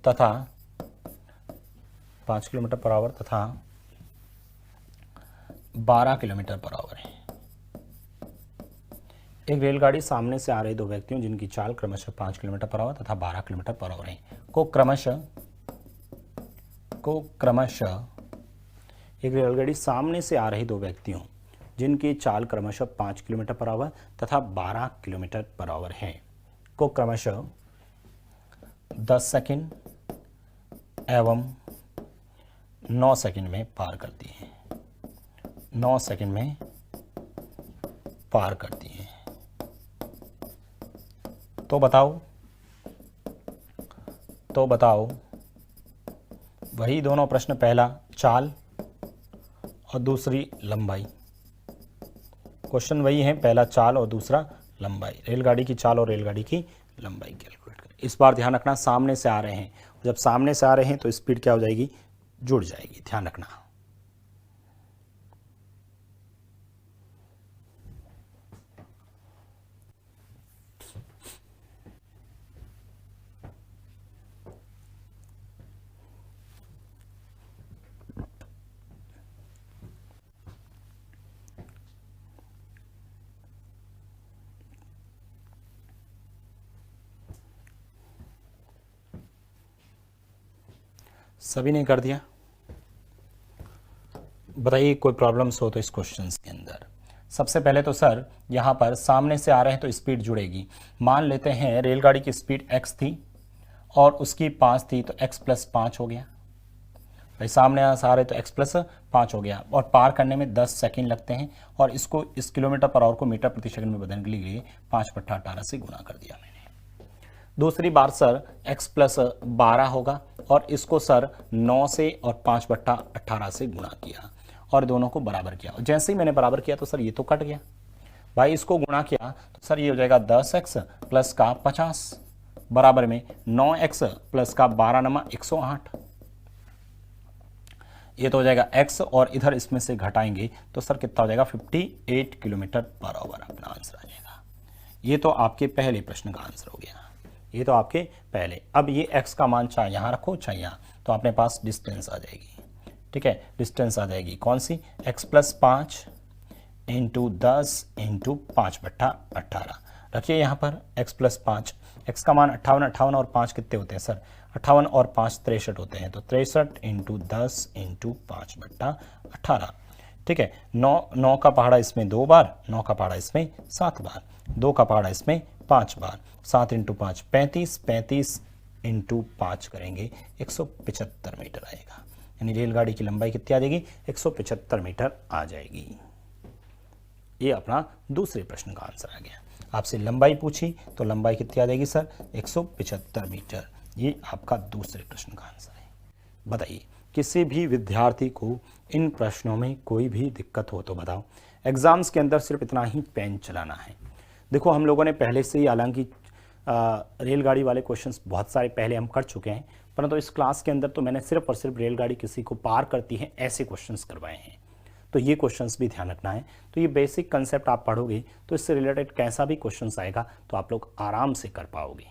तथा 5 किलोमीटर पर आवर तथा 12 किलोमीटर पर आवर है। एक रेलगाड़ी सामने से आ रही दो व्यक्तियों जिनकी चाल क्रमशः 5 किलोमीटर पर आवर तथा 12 किलोमीटर पर आवर है को क्रमशः एक रेलगाड़ी सामने से आ रही दो व्यक्तियों जिनकी चाल क्रमशः 5 किलोमीटर पर आवर तथा 12 किलोमीटर पर आवर है को क्रमशः 10 सेकंड एवं 9 सेकंड में पार करती है। 9 सेकंड में पार करती है। तो बताओ वही दोनों प्रश्न, पहला चाल और दूसरी लंबाई। क्वेश्चन वही है, पहला चाल और दूसरा लंबाई। रेलगाड़ी की चाल और रेलगाड़ी की लंबाई कैलकुलेट करें। इस बार ध्यान रखना सामने से आ रहे हैं, जब सामने से आ रहे हैं तो स्पीड क्या हो जाएगी, जुड़ जाएगी, ध्यान रखना। सभी ने कर दिया? बताइए कोई प्रॉब्लम्स हो तो इस क्वेश्चन के अंदर। सबसे पहले तो सर यहाँ पर सामने से आ रहे हैं तो स्पीड जुड़ेगी। मान लेते हैं रेलगाड़ी की स्पीड x थी और उसकी 5 थी तो x + 5 हो गया। भाई सामने से आ रहे तो x + 5 हो गया और पार करने में 10 सेकंड लगते हैं और इसको इस किलोमीटर पर आवर को मीटर प्रति सेकंड में बदलने के लिए 5/18 से गुणा कर दिया मैंने। दूसरी बार सर x + 12 होगा और इसको सर 9 से और 5/18 से गुणा किया और दोनों को बराबर किया। जैसे ही मैंने बराबर किया तो सर ये तो कट गया। भाई इसको गुणा किया तो सर ये हो जाएगा 10x + का 50 बराबर में 9x + का 12 नमा 108। ये तो हो जाएगा x और इधर इसमें से घटाएंगे तो सर कितना हो जाएगा 58 किलोमीटर पर आवर अपना आंसर आ जाएगा। ये तो आपके पहले प्रश्न का आंसर हो गया। ये तो आपके पहले। अब ये x का मान चाहे यहाँ रखो चाहे यहाँ, तो अपने पास डिस्टेंस आ जाएगी। ठीक है, डिस्टेंस आ जाएगी कौन सी, x + 5 × 10 × 5/18 रखिए यहाँ पर x + 5। x का मान 58 और 5 कितने होते हैं सर, 58 और 5 63 होते हैं, तो 63 × 10 × 5/18। ठीक है, 9 का पहाड़ा इसमें 2 बार, 9 का पहाड़ा इसमें 7 बार, 2 का पहाड़ा इसमें 5 बार, 7 × 5 35, 35 × 5 करेंगे 175 मीटर आएगा। यानी रेलगाड़ी की लंबाई कितनी आ जाएगी, 175 मीटर आ जाएगी। ये अपना दूसरे प्रश्न का आंसर आ गया। आपसे लंबाई पूछी तो लंबाई कितनी आ जाएगी सर, 175 मीटर। ये आपका दूसरे प्रश्न का आंसर है। बताइए किसी भी विद्यार्थी को इन प्रश्नों में कोई भी दिक्कत हो तो बताओ। एग्जाम्स के अंदर सिर्फ इतना ही पेन चलाना है। देखो हम लोगों ने पहले से ही हालांकि रेलगाड़ी वाले क्वेश्चंस बहुत सारे पहले हम कर चुके हैं, परंतु इस क्लास के अंदर तो मैंने सिर्फ और सिर्फ रेलगाड़ी किसी को पार करती है ऐसे क्वेश्चंस करवाए हैं। तो ये क्वेश्चंस भी ध्यान रखना है। तो ये बेसिक कंसेप्ट आप पढ़ोगे तो इससे रिलेटेड कैसा भी क्वेश्चंस आएगा तो आप लोग आराम से कर पाओगे।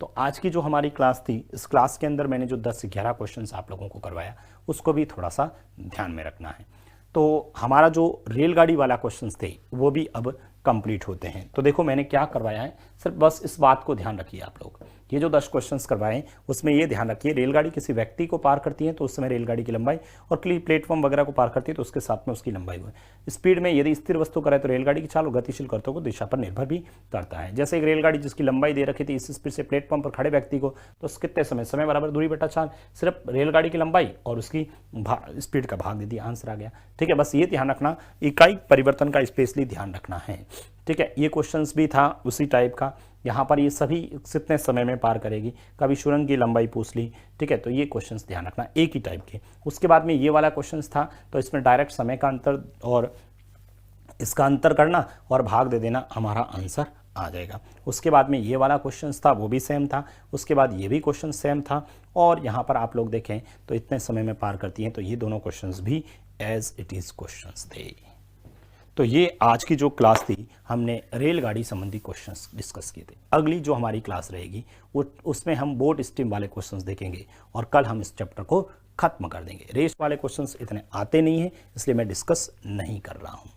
तो आज की जो हमारी क्लास थी, इस क्लास के अंदर मैंने जो 10 से 11 क्वेश्चंस आप लोगों को करवाया उसको भी थोड़ा सा ध्यान में रखना है। तो हमारा जो रेलगाड़ी वाला क्वेश्चंस थे वो भी अब कंप्लीट होते हैं। तो देखो मैंने क्या करवाया है, सिर्फ बस इस बात को ध्यान रखिए आप लोग। ये जो 10 क्वेश्चंस करवाए उसमें ये ध्यान रखिए, रेलगाड़ी किसी व्यक्ति को पार करती है तो उस समय रेलगाड़ी की लंबाई, और प्लेटफॉर्म वगैरह को पार करती है तो उसके साथ में उसकी लंबाई हो। स्पीड में यदि स्थिर वस्तु करे तो रेलगाड़ी की चाल और गतिशील करतों को दिशा पर निर्भर भी करता है। जैसे एक रेलगाड़ी जिसकी लंबाई दे रखी थी इस स्पीड से प्लेटफॉर्म पर खड़े व्यक्ति को, तो कितने समय बराबर दूरी बटा चाल, सिर्फ रेलगाड़ी की लंबाई और उसकी स्पीड का भाग दे दिया, आंसर आ गया। ठीक है, बस ये ध्यान रखना, इकाई परिवर्तन का स्पेशली ध्यान रखना है। ठीक है, ये क्वेश्चंस भी था उसी टाइप का। यहाँ पर ये सभी कितने समय में पार करेगी, कभी सुरंग की लंबाई पूछ ली। ठीक है, तो ये क्वेश्चंस ध्यान रखना एक ही टाइप के। उसके बाद में ये वाला क्वेश्चंस था तो इसमें डायरेक्ट समय का अंतर और इसका अंतर करना और भाग दे देना, हमारा आंसर आ जाएगा। उसके बाद में ये वाला क्वेश्चन था, वो भी सेम था। उसके बाद ये भी क्वेश्चन सेम था। और यहाँ पर आप लोग देखें तो इतने समय में पार करती हैं, तो ये दोनों क्वेश्चंस भी एज इट इज़ क्वेश्चंस थे। तो ये आज की जो क्लास थी, हमने रेलगाड़ी संबंधी क्वेश्चंस डिस्कस किए थे। अगली जो हमारी क्लास रहेगी वो उसमें हम बोट स्टीम वाले क्वेश्चंस देखेंगे और कल हम इस चैप्टर को खत्म कर देंगे। रेस वाले क्वेश्चंस इतने आते नहीं हैं, इसलिए मैं डिस्कस नहीं कर रहा हूँ,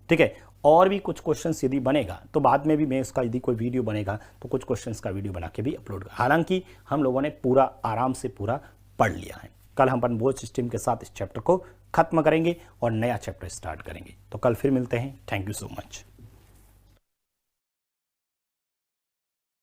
ठीक है। और भी कुछ क्वेश्चंस यदि बनेगा तो बाद में भी मैं इसका, यदि कोई वीडियो बनेगा तो कुछ क्वेश्चंस का वीडियो बना के भी अपलोड, हालांकि हम लोगों ने पूरा आराम से पूरा पढ़ लिया है। कल हम अपन बोट सिस्टम के साथ इस चैप्टर को खत्म करेंगे और नया चैप्टर स्टार्ट करेंगे। तो कल फिर मिलते हैं। Thank you so much.